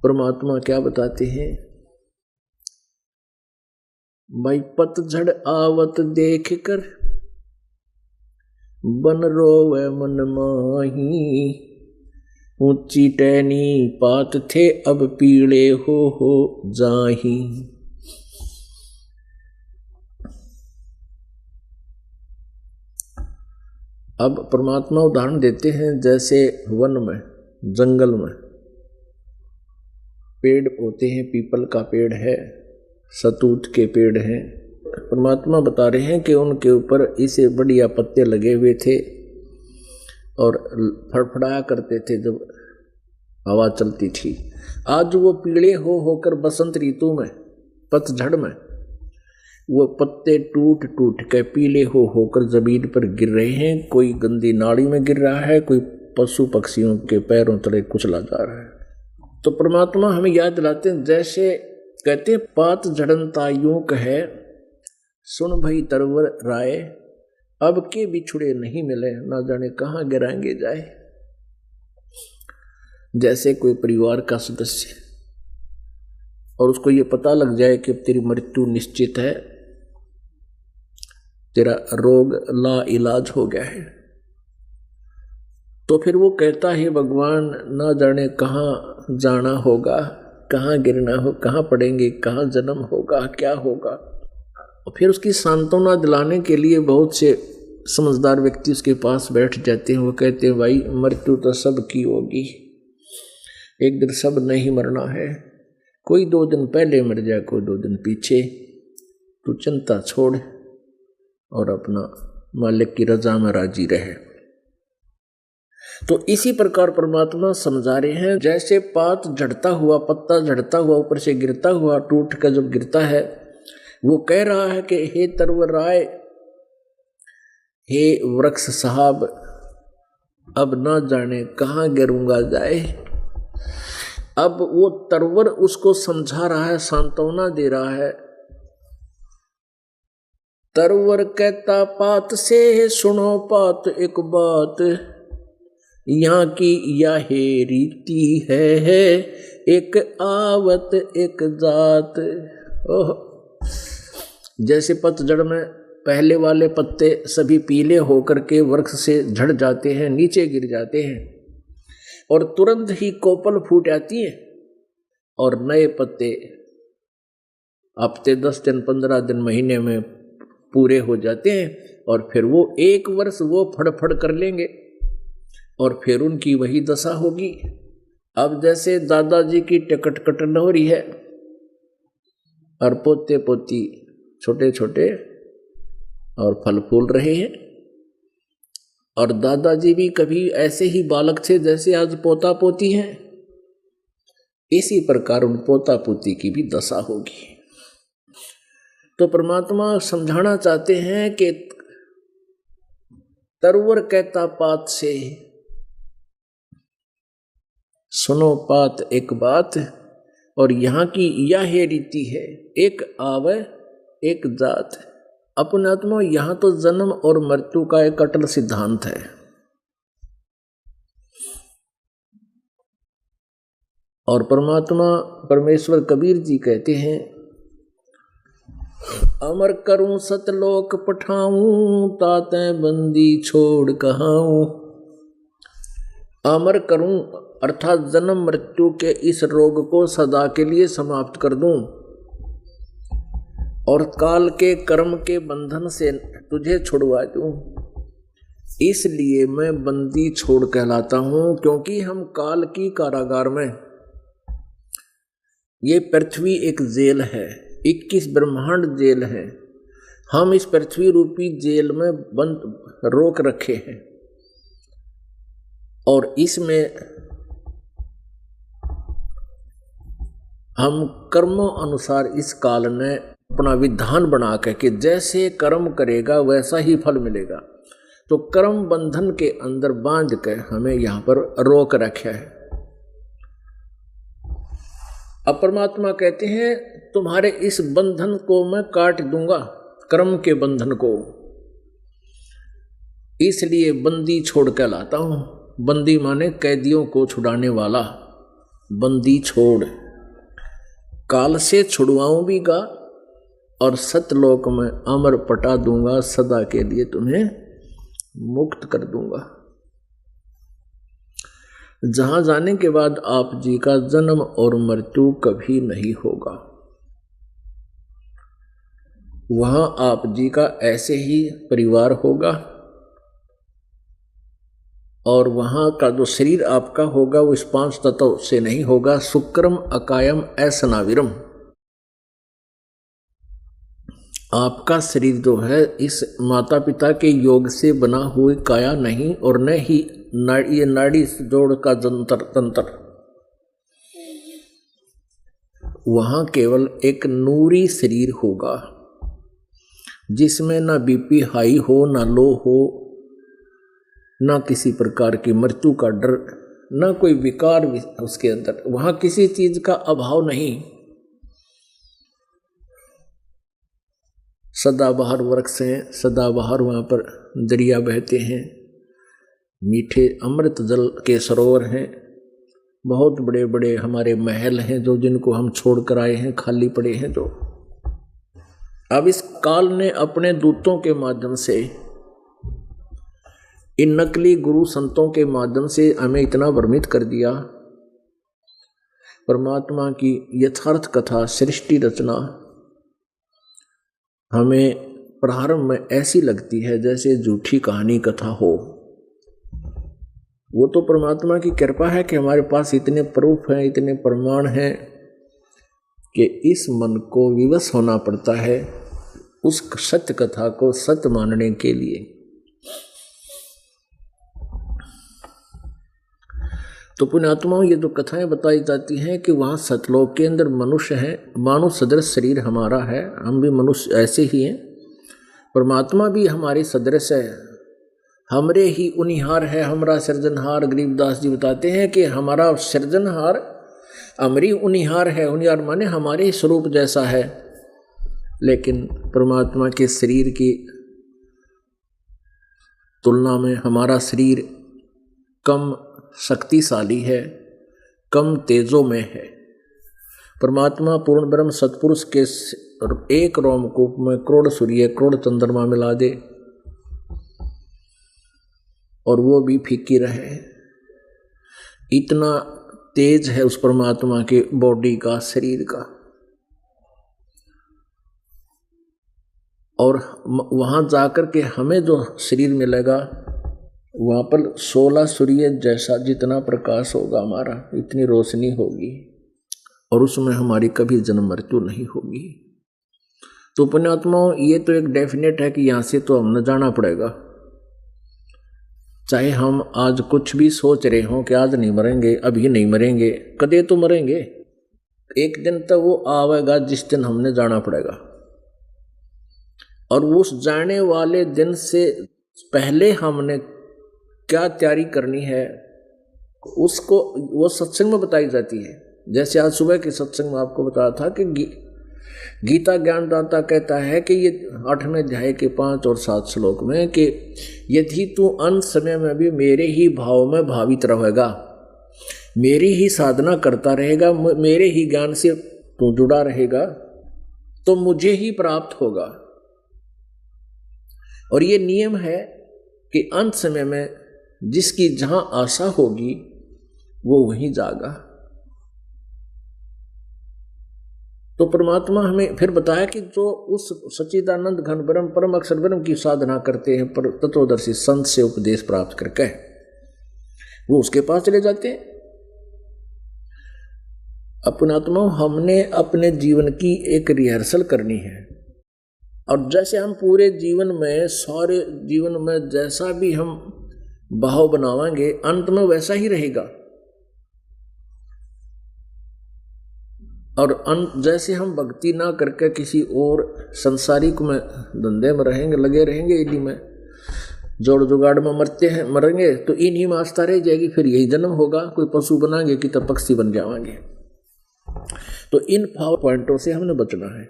परमात्मा क्या बताते हैं, भाई पतझड़ आवत देख कर बन रोवे मन माही, ऊंची टहनी पात थे अब पीड़े हो जाही। अब परमात्मा उदाहरण देते हैं, जैसे वन में, जंगल में पेड़ होते हैं, पीपल का पेड़ है, सतूत के पेड़ हैं। परमात्मा बता रहे हैं कि उनके ऊपर इसे बढ़िया पत्ते लगे हुए थे और फड़फड़ाया करते थे जब हवा चलती थी। आज वो पीले होकर बसंत ऋतु में, पतझड़ में, वो पत्ते टूट टूट के पीले होकर जमीन पर गिर रहे हैं। कोई गंदी नाली में गिर रहा है, कोई पशु पक्षियों के पैरों तले कुचला जा रहा है। तो परमात्मा हमें याद दिलाते हैं, जैसे कहते पात जड़नता यूं कहे, सुन भई तरवर राय, अब के बिछुड़े नहीं मिले, ना जाने कहाँ गिराएंगे जाए। जैसे कोई परिवार का सदस्य और उसको ये पता लग जाए कि तेरी मृत्यु निश्चित है, तेरा रोग ला इलाज हो गया है, तो फिर वो कहता है भगवान ना जाने कहाँ जाना होगा, कहाँ गिरना हो, कहाँ पड़ेंगे, कहाँ जन्म होगा, क्या होगा। और फिर उसकी सांत्वना दिलाने के लिए बहुत से समझदार व्यक्ति उसके पास बैठ जाते हैं। वो कहते हैं भाई मृत्यु तो सब की होगी, एक दिन सब नहीं मरना है, कोई 2 दिन पहले मर जाए, कोई 2 दिन पीछे, तू चिंता छोड़ और अपना मालिक की रजा में राजी रहे। तो इसी प्रकार परमात्मा समझा रहे हैं, जैसे पात झड़ता हुआ, पत्ता झड़ता हुआ ऊपर से गिरता हुआ टूट कर जब गिरता है, वो कह रहा है कि हे तरवर राय, हे वृक्ष साहब, अब ना जाने कहाँ गिरूंगा जाए। अब वो तरवर उसको समझा रहा है, सांत्वना दे रहा है। तरवर कहता पात से, सुनो पात एक बात, यहाँ की यह रीति है, एक आवत एक जात। ओह, जैसे पतझड़ में पहले वाले पत्ते सभी पीले होकर के वृक्ष से झड़ जाते हैं, नीचे गिर जाते हैं और तुरंत ही कोपल फूट आती है और नए पत्ते हफ्ते 10 दिन 15 दिन महीने में पूरे हो जाते हैं और फिर वो 1 वर्ष वो फड़फड़ कर लेंगे और फिर उनकी वही दशा होगी। अब जैसे दादाजी की टिकट कटन हो रही है और पोते पोती छोटे छोटे और फल फूल रहे हैं, और दादाजी भी कभी ऐसे ही बालक थे जैसे आज पोता पोती हैं, इसी प्रकार उन पोता पोती की भी दशा होगी। तो परमात्मा समझाना चाहते हैं कि तरवर कहता पात से, सुनो पात एक बात, और यहाँ की यह रीति है, एक आवे एक जात। अपने आत्मा यहाँ तो जन्म और मृत्यु का एक अटल सिद्धांत है। और परमात्मा परमेश्वर कबीर जी कहते हैं, अमर करूं सतलोक पठाऊं, ताते बंदी छोड़ कहाऊं। अमर करूं अर्थात जन्म मृत्यु के इस रोग को सदा के लिए समाप्त कर दूं और काल के कर्म के बंधन से तुझे छुड़वा दूं। इसलिए मैं बंदी छोड़ कहलाता हूं, क्योंकि हम काल की कारागार में, ये पृथ्वी एक जेल है, 21 ब्रह्मांड जेल है, हम इस पृथ्वी रूपी जेल में बंद रोक रखे हैं और इसमें हम कर्मों अनुसार इस काल ने अपना विधान बना के जैसे कर्म करेगा वैसा ही फल मिलेगा। तो कर्म बंधन के अंदर बांध कर हमें यहाँ पर रोक रखा है। अब परमात्मा कहते हैं तुम्हारे इस बंधन को मैं काट दूंगा, कर्म के बंधन को, इसलिए बंदी छोड़ कर लाता हूं। बंदी माने कैदियों को छुड़ाने वाला, बंदी छोड़, काल से छुड़वाऊं भी गा और सतलोक में अमर पटा दूंगा, सदा के लिए तुम्हें मुक्त कर दूंगा, जहां जाने के बाद आप जी का जन्म और मृत्यु कभी नहीं होगा। वहां आप जी का ऐसे ही परिवार होगा और वहां का जो शरीर आपका होगा वो इस 5 तत्व से नहीं होगा। शुक्रम अकायम असनाविरम, आपका शरीर जो है इस माता पिता के योग से बना हुई काया नहीं, और न ही ये नाड़ी जोड़ का तंत्र, वहां केवल एक नूरी शरीर होगा जिसमें ना बीपी हाई हो, ना लो हो, ना किसी प्रकार की मृत्यु का डर, ना कोई विकार उसके अंदर, वहां किसी चीज का अभाव नहीं। सदाबहार वृक्ष हैं, सदाबहार वहाँ पर दरिया बहते हैं, मीठे अमृत जल के सरोवर हैं, बहुत बड़े बड़े हमारे महल हैं जो जिनको हम छोड़ कर आए हैं, खाली पड़े हैं जो। अब इस काल ने अपने दूतों के माध्यम से, इन नकली गुरु संतों के माध्यम से हमें इतना भ्रमित कर दिया। परमात्मा की यथार्थ कथा, सृष्टि रचना हमें प्रारंभ में ऐसी लगती है जैसे झूठी कहानी कथा हो। वो तो परमात्मा की कृपा है कि हमारे पास इतने प्रूफ हैं, इतने प्रमाण हैं कि इस मन को विवश होना पड़ता है उस सत्य कथा को सत्य मानने के लिए। तो पुण्यात्माओं, ये जो कथाएं बताई जाती हैं कि वहाँ सतलोक के अंदर मनुष्य हैं, मानव सदृश शरीर हमारा है, हम भी मनुष्य ऐसे ही हैं, परमात्मा भी हमारे सदृश है, हमरे ही उनिहार है हमारा सृजनहार। गरीबदास जी बताते हैं कि हमारा सृजनहार हमरी उनिहार है। उनिहार माने हमारे स्वरूप जैसा है, लेकिन परमात्मा के शरीर की तुलना में हमारा शरीर कम शक्तिशाली है, कम तेजों में है। परमात्मा पूर्ण ब्रह्म सतपुरुष के एक रोमकूप में करोड़ सूर्य करोड़ चंद्रमा मिला दे और वो भी फीकी रहे, इतना तेज है उस परमात्मा के बॉडी का, शरीर का। और वहाँ जाकर के हमें जो शरीर मिलेगा वहाँ पर 16 सूर्य जैसा जितना प्रकाश होगा हमारा, इतनी रोशनी होगी, और उसमें हमारी कभी जन्म मृत्यु नहीं होगी। तो पुण्यात्माओं, ये तो एक डेफिनेट है कि यहाँ से तो हमने जाना पड़ेगा। चाहे हम आज कुछ भी सोच रहे हों कि आज नहीं मरेंगे, अभी नहीं मरेंगे, कदे तो मरेंगे। एक दिन तो वो आवेगा जिस दिन हमने जाना पड़ेगा, और उस जाने वाले दिन से पहले हमने क्या तैयारी करनी है उसको वो सत्संग में बताई जाती है। जैसे आज सुबह के सत्संग में आपको बताया था कि गीता ज्ञानदाता कहता है कि ये 8वें अध्याय के 5 और 7 श्लोक में कि यदि तू अंत समय में भी मेरे ही भाव में भावित रहेगा, मेरी ही साधना करता रहेगा, मेरे ही ज्ञान से तू जुड़ा रहेगा, तो मुझे ही प्राप्त होगा। और ये नियम है कि अंत समय में जिसकी जहां आशा होगी वो वहीं जागा। तो परमात्मा हमें फिर बताया कि जो उस सच्चिदानंद घन ब्रह्म परम अक्षर ब्रह्म की साधना करते हैं, पर तत्वदर्शी संत से उपदेश प्राप्त करके वो उसके पास चले जाते हैं। अपनात्मा, हमने अपने जीवन की एक रिहर्सल करनी है, और जैसे हम पूरे जीवन में, सारे जीवन में जैसा भी हम भाव बनावांगे अंत में वैसा ही रहेगा। और जैसे हम भक्ति ना करके किसी और संसारिक में धंधे में रहेंगे, लगे रहेंगे, इन्हीं में जोड़ जुगाड़ में मरेंगे तो इन्हीं में आस्था रह जाएगी, फिर यही जन्म होगा। कोई पशु बनाएंगे कि तब पक्षी बन जाएंगे। तो इन पावर पॉइंटों से हमने बचना है।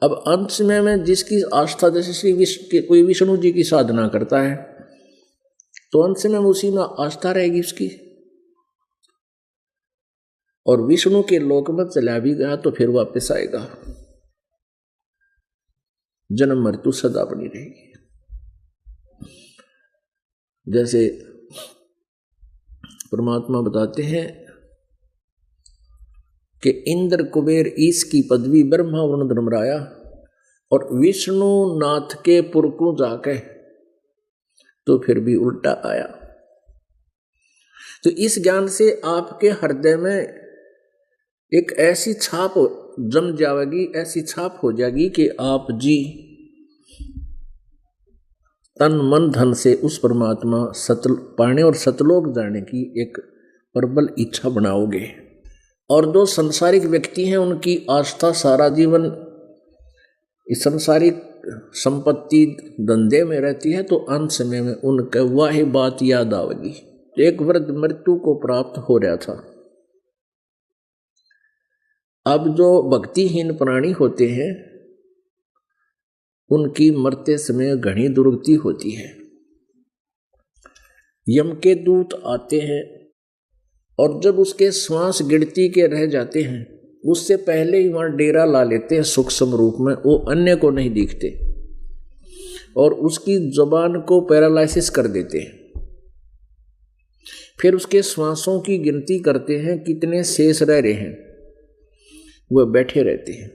अब अंत समय में जिसकी आस्था, जैसे कोई विष्णु जी की साधना करता है तो अंत समय में उसी में आस्था रहेगी उसकी, और विष्णु के लोक में चला भी गया तो फिर वापस आएगा। जन्म मृत्यु सदा बनी रहेगी। जैसे परमात्मा बताते हैं कि इंद्र कुबेर ईश की पदवी ब्रह्मा वरुण धर्मराया, और विष्णु नाथ के पुर को जाके तो फिर भी उल्टा आया। तो इस ज्ञान से आपके हृदय में एक ऐसी छाप जम जाएगी, ऐसी छाप हो जाएगी कि आप जी तन मन धन से उस परमात्मा पाने और सतलोक जाने की एक प्रबल इच्छा बनाओगे। और जो संसारिक व्यक्ति हैं उनकी आस्था सारा जीवन इस संसारिक संपत्ति धंधे में रहती है, तो अंत समय में उनका वही बात याद आवेगी। एक वृद्ध मृत्यु को प्राप्त हो रहा था। अब जो भक्तिहीन प्राणी होते हैं उनकी मरते समय घनी दुर्गति होती है। यम के दूत आते हैं और जब उसके श्वास गिनती के रह जाते हैं उससे पहले ही वहां डेरा ला लेते हैं सूक्ष्म रूप में, वो अन्य को नहीं दिखते और उसकी जुबान को पैरालाइसिस कर देते हैं। फिर उसके श्वासों की गिनती करते हैं कितने शेष रह रहे हैं, वह बैठे रहते हैं।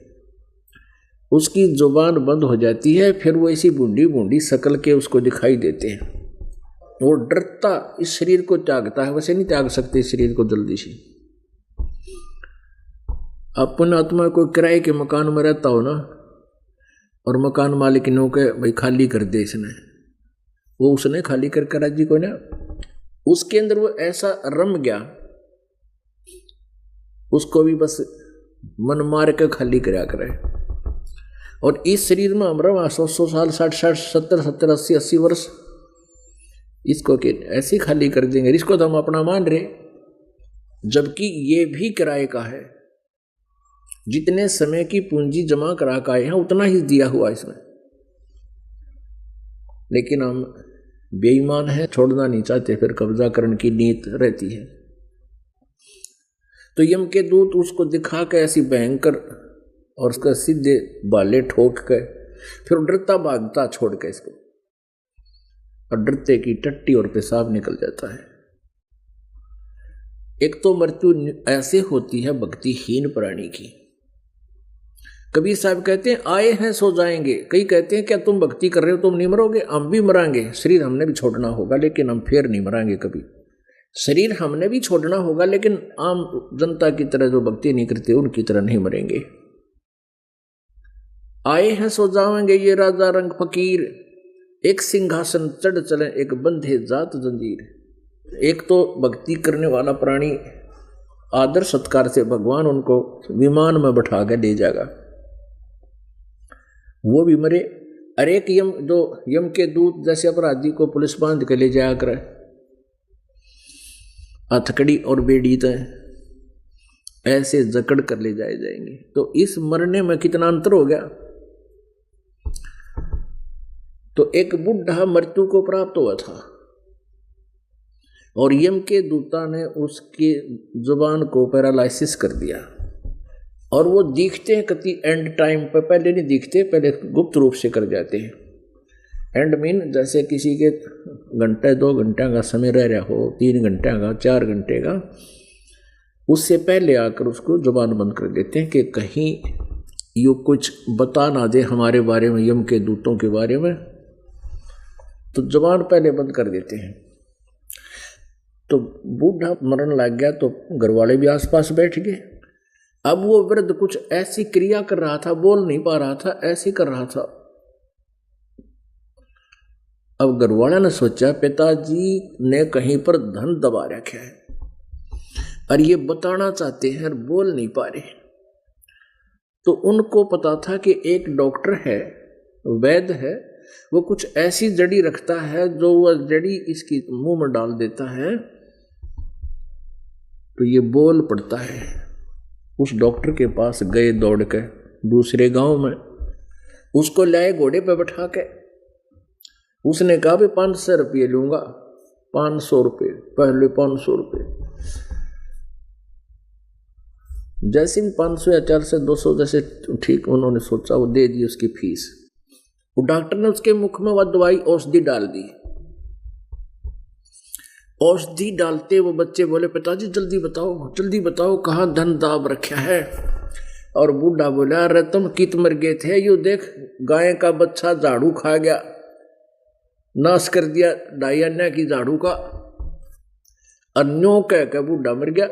उसकी जुबान बंद हो जाती है, फिर वो ऐसी बूंदी बूंदी शकल के उसको दिखाई देते हैं। वो डरता इस शरीर को त्यागता है, वैसे नहीं त्याग सकते इस शरीर को जल्दी से। अपन आत्मा कोई किराए के मकान में रहता हो ना और मकान मालिक ने के भाई खाली कर दे इसने, वो उसने खाली कर राजी को ना, उसके अंदर वो ऐसा रम गया उसको भी बस मन मार के खाली कराया करे। और इस शरीर में हमारा 100 साल 60 70 80 वर्ष इसको के ऐसे खाली कर देंगे, इसको तो हम अपना मान रहे, जबकि ये भी किराए का है। जितने समय की पूंजी जमा करा के आए हैं उतना ही दिया हुआ इसमें, लेकिन हम बेईमान है, छोड़ना नहीं चाहते, फिर कब्जा करने की नीयत रहती है। तो यम के दूत उसको दिखा के ऐसी भयंकर और उसका सीधे बाले ठोक के फिर डरता भागता छोड़ के इसको, और डरते की टट्टी और पेशाब निकल जाता है। एक तो मृत्यु ऐसे होती है भक्तिहीन प्राणी की। कबीर साहब कहते हैं आए हैं सो जाएंगे। कई कहते हैं क्या तुम भक्ति कर रहे हो तुम नहीं मरोगे, हम भी मरांगे, शरीर हमने भी छोड़ना होगा लेकिन हम फिर नहीं मरांगे कभी। शरीर हमने भी छोड़ना होगा लेकिन आम जनता की तरह जो भक्ति नहीं करते उनकी तरह नहीं मरेंगे। आए हैं सो जाएंगे ये राजा रंग फकीर, एक सिंहासन चढ़ चले एक बंधे जात जंजीर। एक तो भक्ति करने वाला प्राणी आदर सत्कार से भगवान उनको विमान में बैठा के ले जाएगा, वो भी मरे। अरे एक यम जो यम के दूत जैसे अपराधी को पुलिस बांध के ले जाया करे, हथकड़ी और बेड़ी तय ऐसे जकड़ कर ले जाए जाएंगे। तो इस मरने में कितना अंतर हो गया। तो एक बुढ़ा मृत्यु को प्राप्त हुआ था और यम के दूता ने उसकी जुबान को पैरालाइसिस कर दिया, और वो दिखते हैं कति एंड टाइम पर, पहले नहीं दिखते, पहले गुप्त रूप से कर जाते हैं। एंड मीन जैसे किसी के घंटे 2 घंटे का समय रह रहा हो, 3 घंटे का 4 घंटे का, उससे पहले आकर उसको जुबान बंद कर देते हैं कि कहीं यू कुछ बता ना दे हमारे बारे में, यम के दूतों के बारे में, तो जुबान पहले बंद कर देते हैं। तो बूढ़ा मरण लग गया तो घर वाले भी आसपास बैठ गए। अब वो वृद्ध कुछ ऐसी क्रिया कर रहा था, बोल नहीं पा रहा था, ऐसी कर रहा था। अब घर वाला ने सोचा पिताजी ने कहीं पर धन दबा रखा है और ये बताना चाहते हैं और बोल नहीं पा रहे। तो उनको पता था कि एक डॉक्टर है, वैद्य है, वो कुछ ऐसी जड़ी रखता है जो वह जड़ी इसकी मुंह में डाल देता है तो ये बोल पड़ता है। उस डॉक्टर के पास गए दौड़ के दूसरे गांव में, उसको लाए घोड़े पे बैठा के। उसने कहा भी 500 रुपये लूंगा, 500 रुपये, पहले 500 रुपये। जैसे भी 500 या 400 200 जैसे ठीक उन्होंने सोचा, वो दे दी उसकी फीस। वो डॉक्टर ने उसके मुख में वह दवाई औषधि डाल दी। औषधि डालते वो बच्चे बोले पिताजी जल्दी बताओ कहाँ धन दाब रखा है। और बूढ़ा बोला अरे तुम कित मर गए थे, यू देख गाय का बच्चा झाड़ू खा गया, नाश कर दिया 2.5 अन्ना की झाड़ू का। अन्यों कह के बूढ़ा मर गया,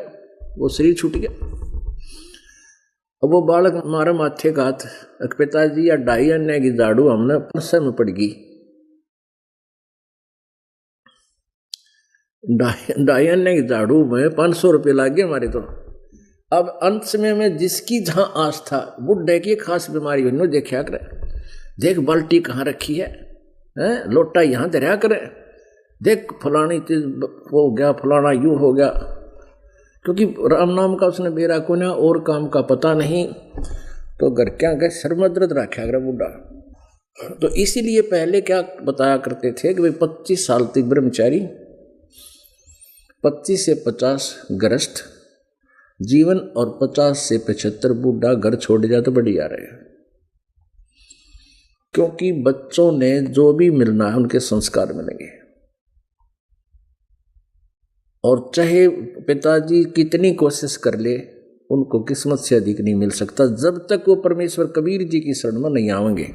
वो शरीर छूट गया। अब वो बालक हमारे माथे का हाथ, पिताजी या 2.5 अन्ना की झाड़ू हमने परसे में पड़ गई, 2.5 अन्ना की झाड़ू में 500 रुपये लाग गए हमारे। तो अब अंत समय में जिसकी जहां आस्था, बुढ़े की खास बीमारी हो देखा करे, देख बाल्टी कहाँ रखी है, लोटा यहाँ दरिया करे, देख फलानी चीज हो गया, फलाना यूं हो गया, क्योंकि राम नाम का उसने बेरा को ना और काम का पता नहीं। तो घर क्या गए सर में दर्द रखा करे बुढ़ा, तो इसीलिए पहले क्या बताया करते थे कि भाई 25 साल तक ब्रह्मचारी, 25 से 50 गृहस्थ जीवन और 50 से 75 बूढ़ा घर छोड़ जाए तो बढ़िया रहेगा। क्योंकि बच्चों ने जो भी मिलना है उनके संस्कार मिलेंगे, और चाहे पिताजी कितनी कोशिश कर ले उनको किस्मत से अधिक नहीं मिल सकता जब तक वो परमेश्वर कबीर जी की शरण में नहीं आवेंगे।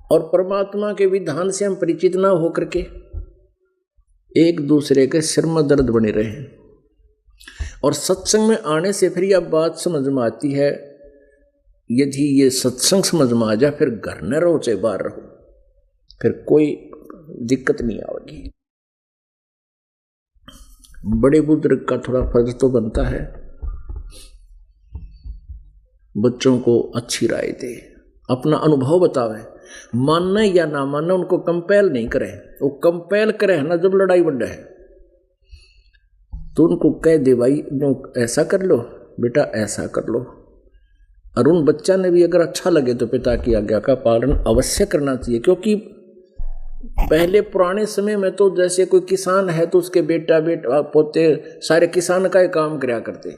और परमात्मा के विधान से हम परिचित ना होकर के एक दूसरे के सिर में दर्द बने रहे। और सत्संग में आने से फिर यह बात समझ में आती है, यदि ये सत्संग समझ में आ जाए फिर घर न रहो चाहे बाहर रहो, फिर कोई दिक्कत नहीं आएगी। बड़े बुजुर्ग का थोड़ा फर्ज तो बनता है बच्चों को अच्छी राय दे, अपना अनुभव बतावे, मानना या ना मानना उनको कंपेल नहीं करे। वो कंपेल करे है ना जब लड़ाई बढ़े है तो उनको कह दे भाई ऐसा कर लो बेटा, ऐसा कर लो। और उन बच्चा ने भी अगर अच्छा लगे तो पिता की आज्ञा का पालन अवश्य करना चाहिए। क्योंकि पहले पुराने समय में तो जैसे कोई किसान है तो उसके बेटा पोते सारे किसान का ही काम किया करते,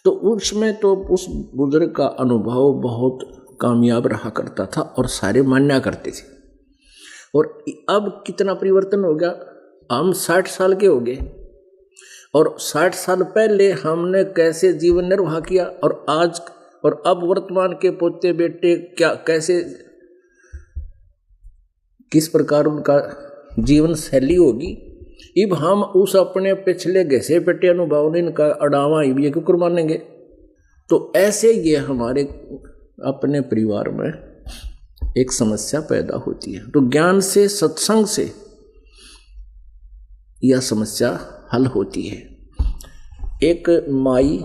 तो उसमें तो उस बुजुर्ग का अनुभव बहुत कामयाब रहा करता था और सारे मान्या करते थे। और अब कितना परिवर्तन हो गया, हम 60 साल के हो गए और 60 साल पहले हमने कैसे जीवन निर्वाह किया और आज और अब वर्तमान के पोते बेटे क्या कैसे किस प्रकार उनका जीवन शैली होगी। अब हम उस अपने पिछले घसे पेटे अनुभव ने इनका अड़ावा ही क्यों मानेंगे। तो ऐसे ये हमारे अपने परिवार में एक समस्या पैदा होती है। तो ज्ञान से सत्संग से यह समस्या हल होती है। एक माई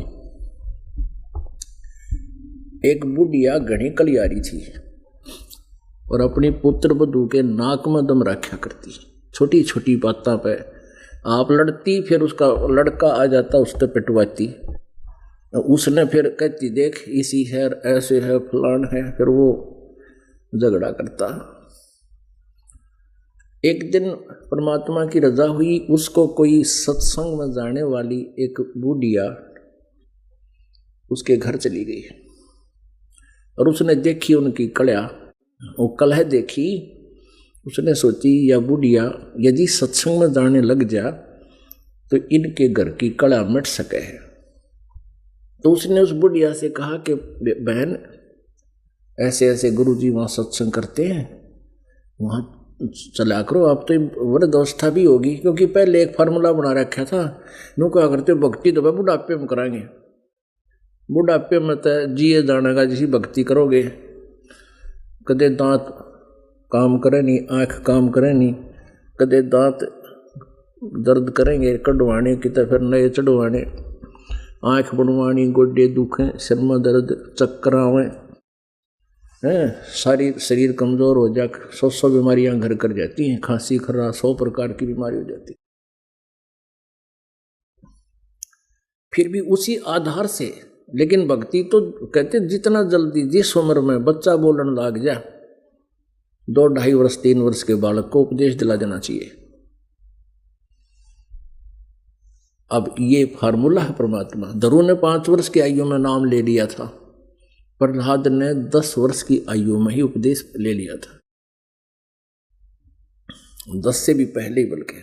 एक बुढ़िया घनी कलियारी थी और अपनी पुत्र वधू के नाक में दम रखा करती, छोटी छोटी बातों पे आप लड़ती, फिर उसका लड़का आ जाता उस पर पिटवाती, उसने फिर कहती देख इसी है ऐसे है फलान है, फिर वो झगड़ा करता। एक दिन परमात्मा की रजा हुई, उसको कोई सत्संग में जाने वाली एक बूढ़िया उसके घर चली गई और उसने देखी उनकी कलह, वो कलह देखी, उसने सोची यह बूढ़िया यदि सत्संग में जाने लग जा तो इनके घर की कलह मिट सके है। तो उसने उस बुढ़िया से कहा कि बहन ऐसे ऐसे गुरुजी वहाँ सत्संग करते हैं, वहाँ चला करो। अब तो वृद्धावस्था भी होगी, क्योंकि पहले एक फार्मूला बना रखा था, नो क्या करते भक्ति तो बुढ़ापे में कराएंगे, बुढ़ापे में तो जिए जाने का जिसी भक्ति करोगे, कदे दांत काम करे नहीं, आँख काम करे नहीं, कदे दांत दर्द करेंगे कढ़वाने की तो फिर नए चढ़वाने, आँख बनवानी, गोडे दुखें, सिर में दर्द, चक्कर आवे हैं, सारी शरीर कमज़ोर हो जा, 100 बीमारियां घर कर जाती हैं, खांसी खर्रा 100 प्रकार की बीमारी हो जाती। फिर भी उसी आधार से, लेकिन भक्ति तो कहते जितना जल्दी जिस उम्र में बच्चा बोलने लग जाए 2-2.5 वर्ष 3 वर्ष के बालक को उपदेश दिला देना चाहिए। अब ये फार्मूला है परमात्मा। ध्रुव ने 5 वर्ष की आयु में नाम ले लिया था, प्रहलाद ने 10 वर्ष की आयु में ही उपदेश ले लिया था, 10 से भी पहले ही बल्कि।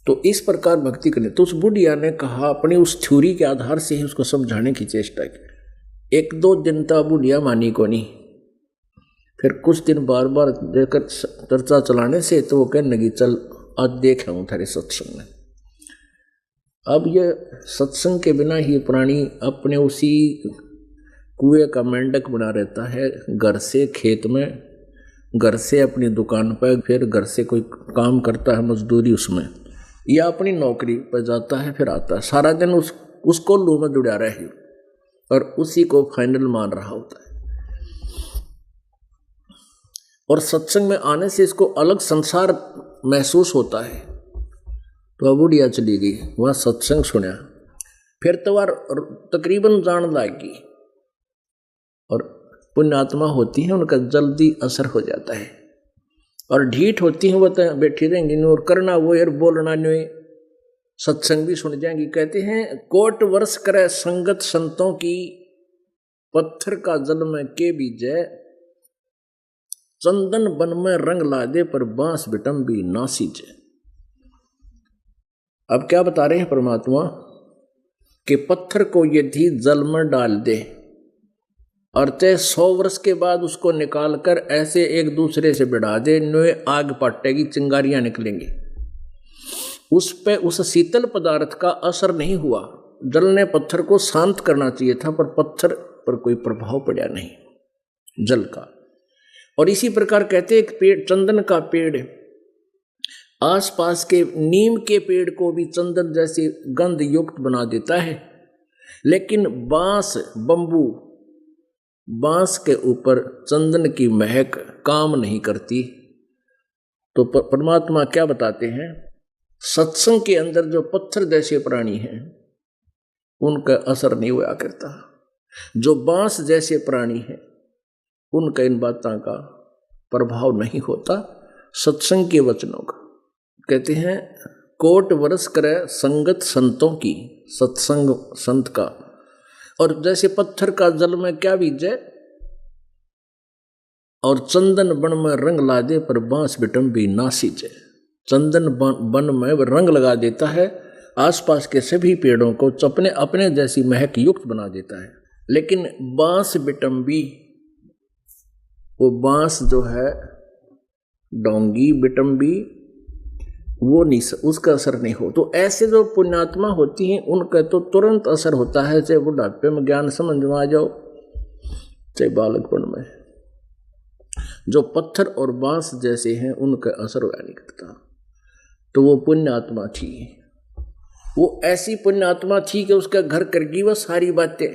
तो इस प्रकार भक्ति करने, तो उस बुढ़िया ने कहा, अपनी उस थ्योरी के आधार से ही उसको समझाने की चेष्टा की। 1-2 दिन तक बुढ़िया मानी को नहीं, फिर कुछ दिन बार बार देकर चर्चा चलाने से तो वो कहने लगी चल आज देखा हूँ थारे सत्संग में। अब ये सत्संग के बिना ही प्राणी अपने उसी कुएं का मेंढक बना रहता है, घर से खेत में, घर से अपनी दुकान पर, फिर घर से कोई काम करता है मजदूरी उसमें, या अपनी नौकरी पर जाता है फिर आता है, सारा दिन उसको लू में जुड़ा रहे और उसी को फाइनल मान रहा होता है। और सत्संग में आने से इसको अलग संसार महसूस होता है। तो बुढ़िया चली गई, वहाँ सत्संग सुना, फिर तो वार तकरीबन जान लागी और पुण्यात्मा होती हैं उनका जल्दी असर हो जाता है, और ढीठ होती हैं वो तो बैठी रहेंगी और करना वो यार बोलना नहीं, सत्संग भी सुन जाएंगी। कहते हैं कोट वर्ष करे संगत संतों की, पत्थर का जल में के बीजे, चंदन बन में रंग ला दे पर बांस बिटम भी ना सींचे। अब क्या बता रहे हैं परमात्मा कि पत्थर को यदि जल में डाल दे और ते 100 वर्ष के बाद उसको निकाल कर ऐसे एक दूसरे से बिड़ा दे, नोए आग पटेगी, चिंगारियां निकलेंगी, उस पे उस शीतल पदार्थ का असर नहीं हुआ। जल ने पत्थर को शांत करना चाहिए था, पर पत्थर पर कोई प्रभाव पड़ा नहीं जल का। और इसी प्रकार कहते एक पेड़, चंदन का पेड़ आसपास के नीम के पेड़ को भी चंदन जैसी गंध युक्त बना देता है, लेकिन बांस, बंबू, बांस के ऊपर चंदन की महक काम नहीं करती। तो परमात्मा क्या बताते हैं, सत्संग के अंदर जो पत्थर जैसे प्राणी हैं उनका असर नहीं हुआ करता, जो बांस जैसे प्राणी हैं उनका इन बातों का प्रभाव नहीं होता सत्संग के वचनों का। कहते हैं कोट वर्ष करे संगत संतों की, सत्संग संत का, और जैसे पत्थर का जल में क्या बीजे, और चंदन बन में रंग ला दे पर बांस बिटम भी ना सींचे। चंदन बन में रंग लगा देता है, आसपास के सभी पेड़ों को अपने अपने जैसी महक युक्त बना देता है, लेकिन बांस बिटम्बी, वो बांस जो है डोंगी बिटम्बी, वो नहीं, उसका असर नहीं हो। तो ऐसे जो पुण्यात्मा होती हैं उनका तो तुरंत असर होता है, चाहे बुढ़ापे में ज्ञान समझ में आ जाओ, चाहे बालकपन में। जो पत्थर और बांस जैसे हैं उनका असर हुआ नहीं करता। तो वो पुण्यात्मा थी, वो ऐसी पुण्यात्मा थी कि उसका घर करगी वह सारी बातें।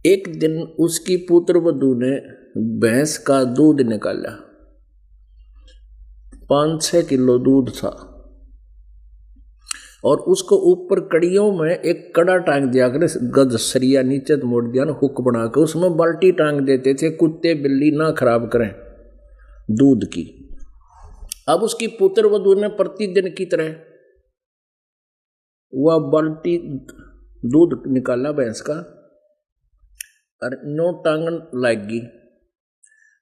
एक दिन उसकी पुत्र वधू ने भैंस का दूध निकाला, 5-6 किलो दूध था, और उसको ऊपर कड़ियों में एक कड़ा टांग दिया करे, गज सरिया नीचे मोड़ दिया ना, हुक बना के उसमें बाल्टी टांग देते थे, कुत्ते बिल्ली ना खराब करें दूध की। अब उसकी पुत्र वधू ने प्रतिदिन की तरह वह बाल्टी दूध निकाला भैंस का, और नो टांगन लागी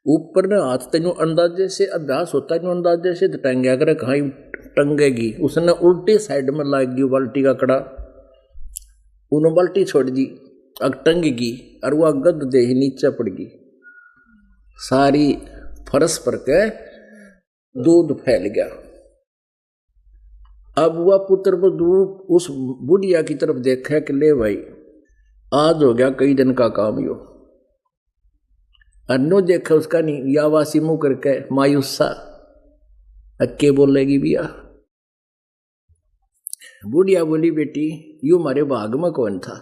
ऊपर ने हाथ, तेनों अंदाजे से अभ्यास होता है, नो अंदाजे से तो टंगया करे, कहाँ टंगेगी। उसने उल्टी साइड में लागी बाल्टी का कड़ा, उन्होंने बाल्टी छोड़ दी, अब टंगेगी, और वह गद दे ही नीचे पड़गी, सारी फरस पर के दूध फैल गया। अब वह पुत्र वधू उस बुढ़िया की तरफ देखा कि ले भाई आज हो गया कई दिन का काम यो, अन्नो देखा उसका नहीं, या वासी मुंह करके मायूसा अक्के बोलेगी बिया। बुढ़िया बोली बेटी यू हमारे भाग में कौन था,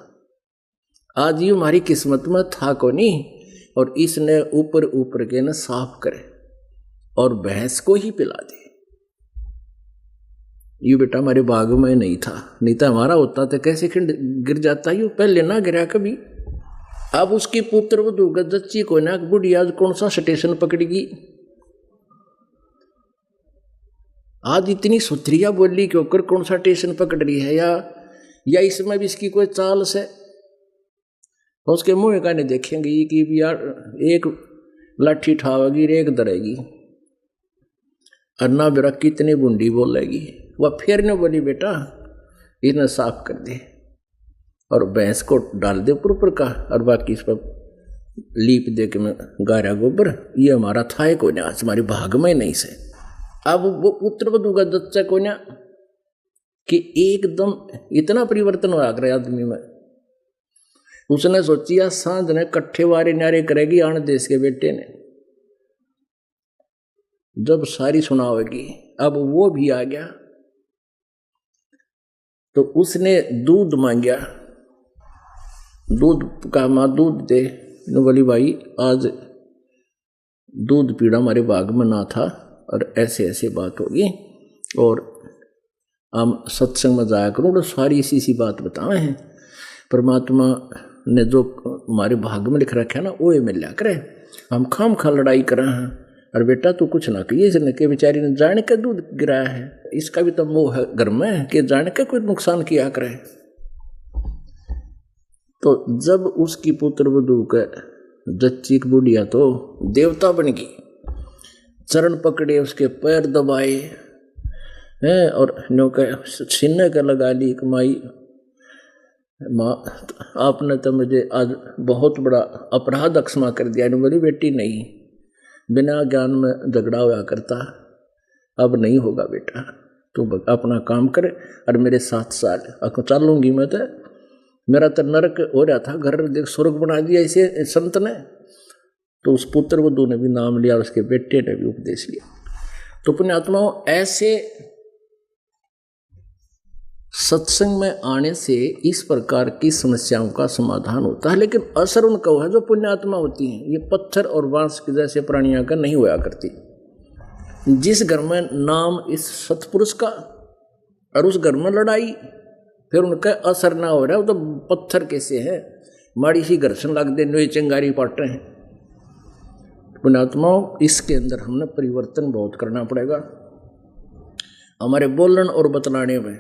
आज यू हमारी किस्मत में था को नहीं, और इसने ऊपर ऊपर के न साफ करे और भैंस को ही पिला दे। यू बेटा हमारे भाग में नहीं था, नहीं तो हमारा होता तो कैसे खिंड गिर जाता, यू पहले ना गिरा कभी। अब उसकी पुत्र वधू गज्जी को ना बुढ़िया आज कौन सा स्टेशन पकड़ेगी, आज इतनी सुथरिया बोली के होकर कौन सा स्टेशन पकड़ रही है, या इसमें भी इसकी कोई चाल से। उसके मुंह का नहीं देखेंगे कि यार एक लाठी ठावेगी एक दरेगी, अन्ना बिरा कितनी बूंदी बोलेगी। वह फिर ने बोली बेटा इन्हें साफ कर दे और भैंस को डाल दे ऊपर का, और बाकी इस पर लीप दे के मैं गारा गोबर, ये हमारा था को ना, आज हमारे भाग में नहीं से। अब वो पुत्र वधू का दच्चा को ना कि एकदम इतना परिवर्तन हो गया आदमी में। उसने सोचिया सांझ ने कट्ठे वारे न्यारे करेगी आन देश के बेटे ने, जब सारी सुनावेगी। अब वो भी आ गया तो उसने दूध मांगया, दूध का माँ दूध दे, बोली भाई आज दूध पीड़ा हमारे भाग में ना था और ऐसे ऐसे बात होगी, और हम सत्संग में जाया करूँ तो सारी इसी बात बताए हैं। परमात्मा ने जो हमारे भाग्य में लिख रखा है ना वो ही मिल लिया करे। हम खाम खा लड़ाई कर रहे हैं, और बेटा तू कुछ ना कहिए, इसने के बेचारी ने जान के दूध गिराया है, इसका भी तो मोह है घर में कि जान के कोई नुकसान किया करे। तो जब उसकी पुत्र वधू के जच्ची की बुढ़िया तो देवता बन गई, चरण पकड़े, उसके पैर दबाए हैं और नो के सीने का लगा ली कमाई, माँ आपने तो मुझे आज बहुत बड़ा अपराध क्षमा कर दिया। बोली बेटी नहीं, बिना ज्ञान में झगड़ा हुआ करता, अब नहीं होगा बेटा, तू अपना काम करे और मेरे 7 साल चलूंगी मैं, तो मेरा तो नरक हो रहा था, घर देख स्वर्ग बना दिया इसे संत ने। तो उस पुत्र वधू ने भी नाम लिया, उसके बेटे ने भी उपदेश लिया। तो पुण्यात्माओं, ऐसे सत्संग में आने से इस प्रकार की समस्याओं का समाधान होता है। लेकिन असर उनका हुआ जो पुण्यात्मा होती हैं, ये पत्थर और बांस के जैसे प्राणियों का नहीं हुआ करती। जिस घर में नाम इस सतपुरुष का और उस घर में लड़ाई, फिर उनका असर ना हो रहा है, वो तो पत्थर कैसे है, माड़ी सी घर्षण लग दे नोई चिंगारी पाट रहे हैं। पुण्यात्माओं, इसके अंदर हमने परिवर्तन बहुत करना पड़ेगा। हमारे बोलने और बतलाने में,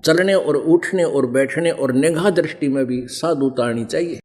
चलने और उठने और बैठने और निगाह दृष्टि में भी साधुता आनी चाहिए।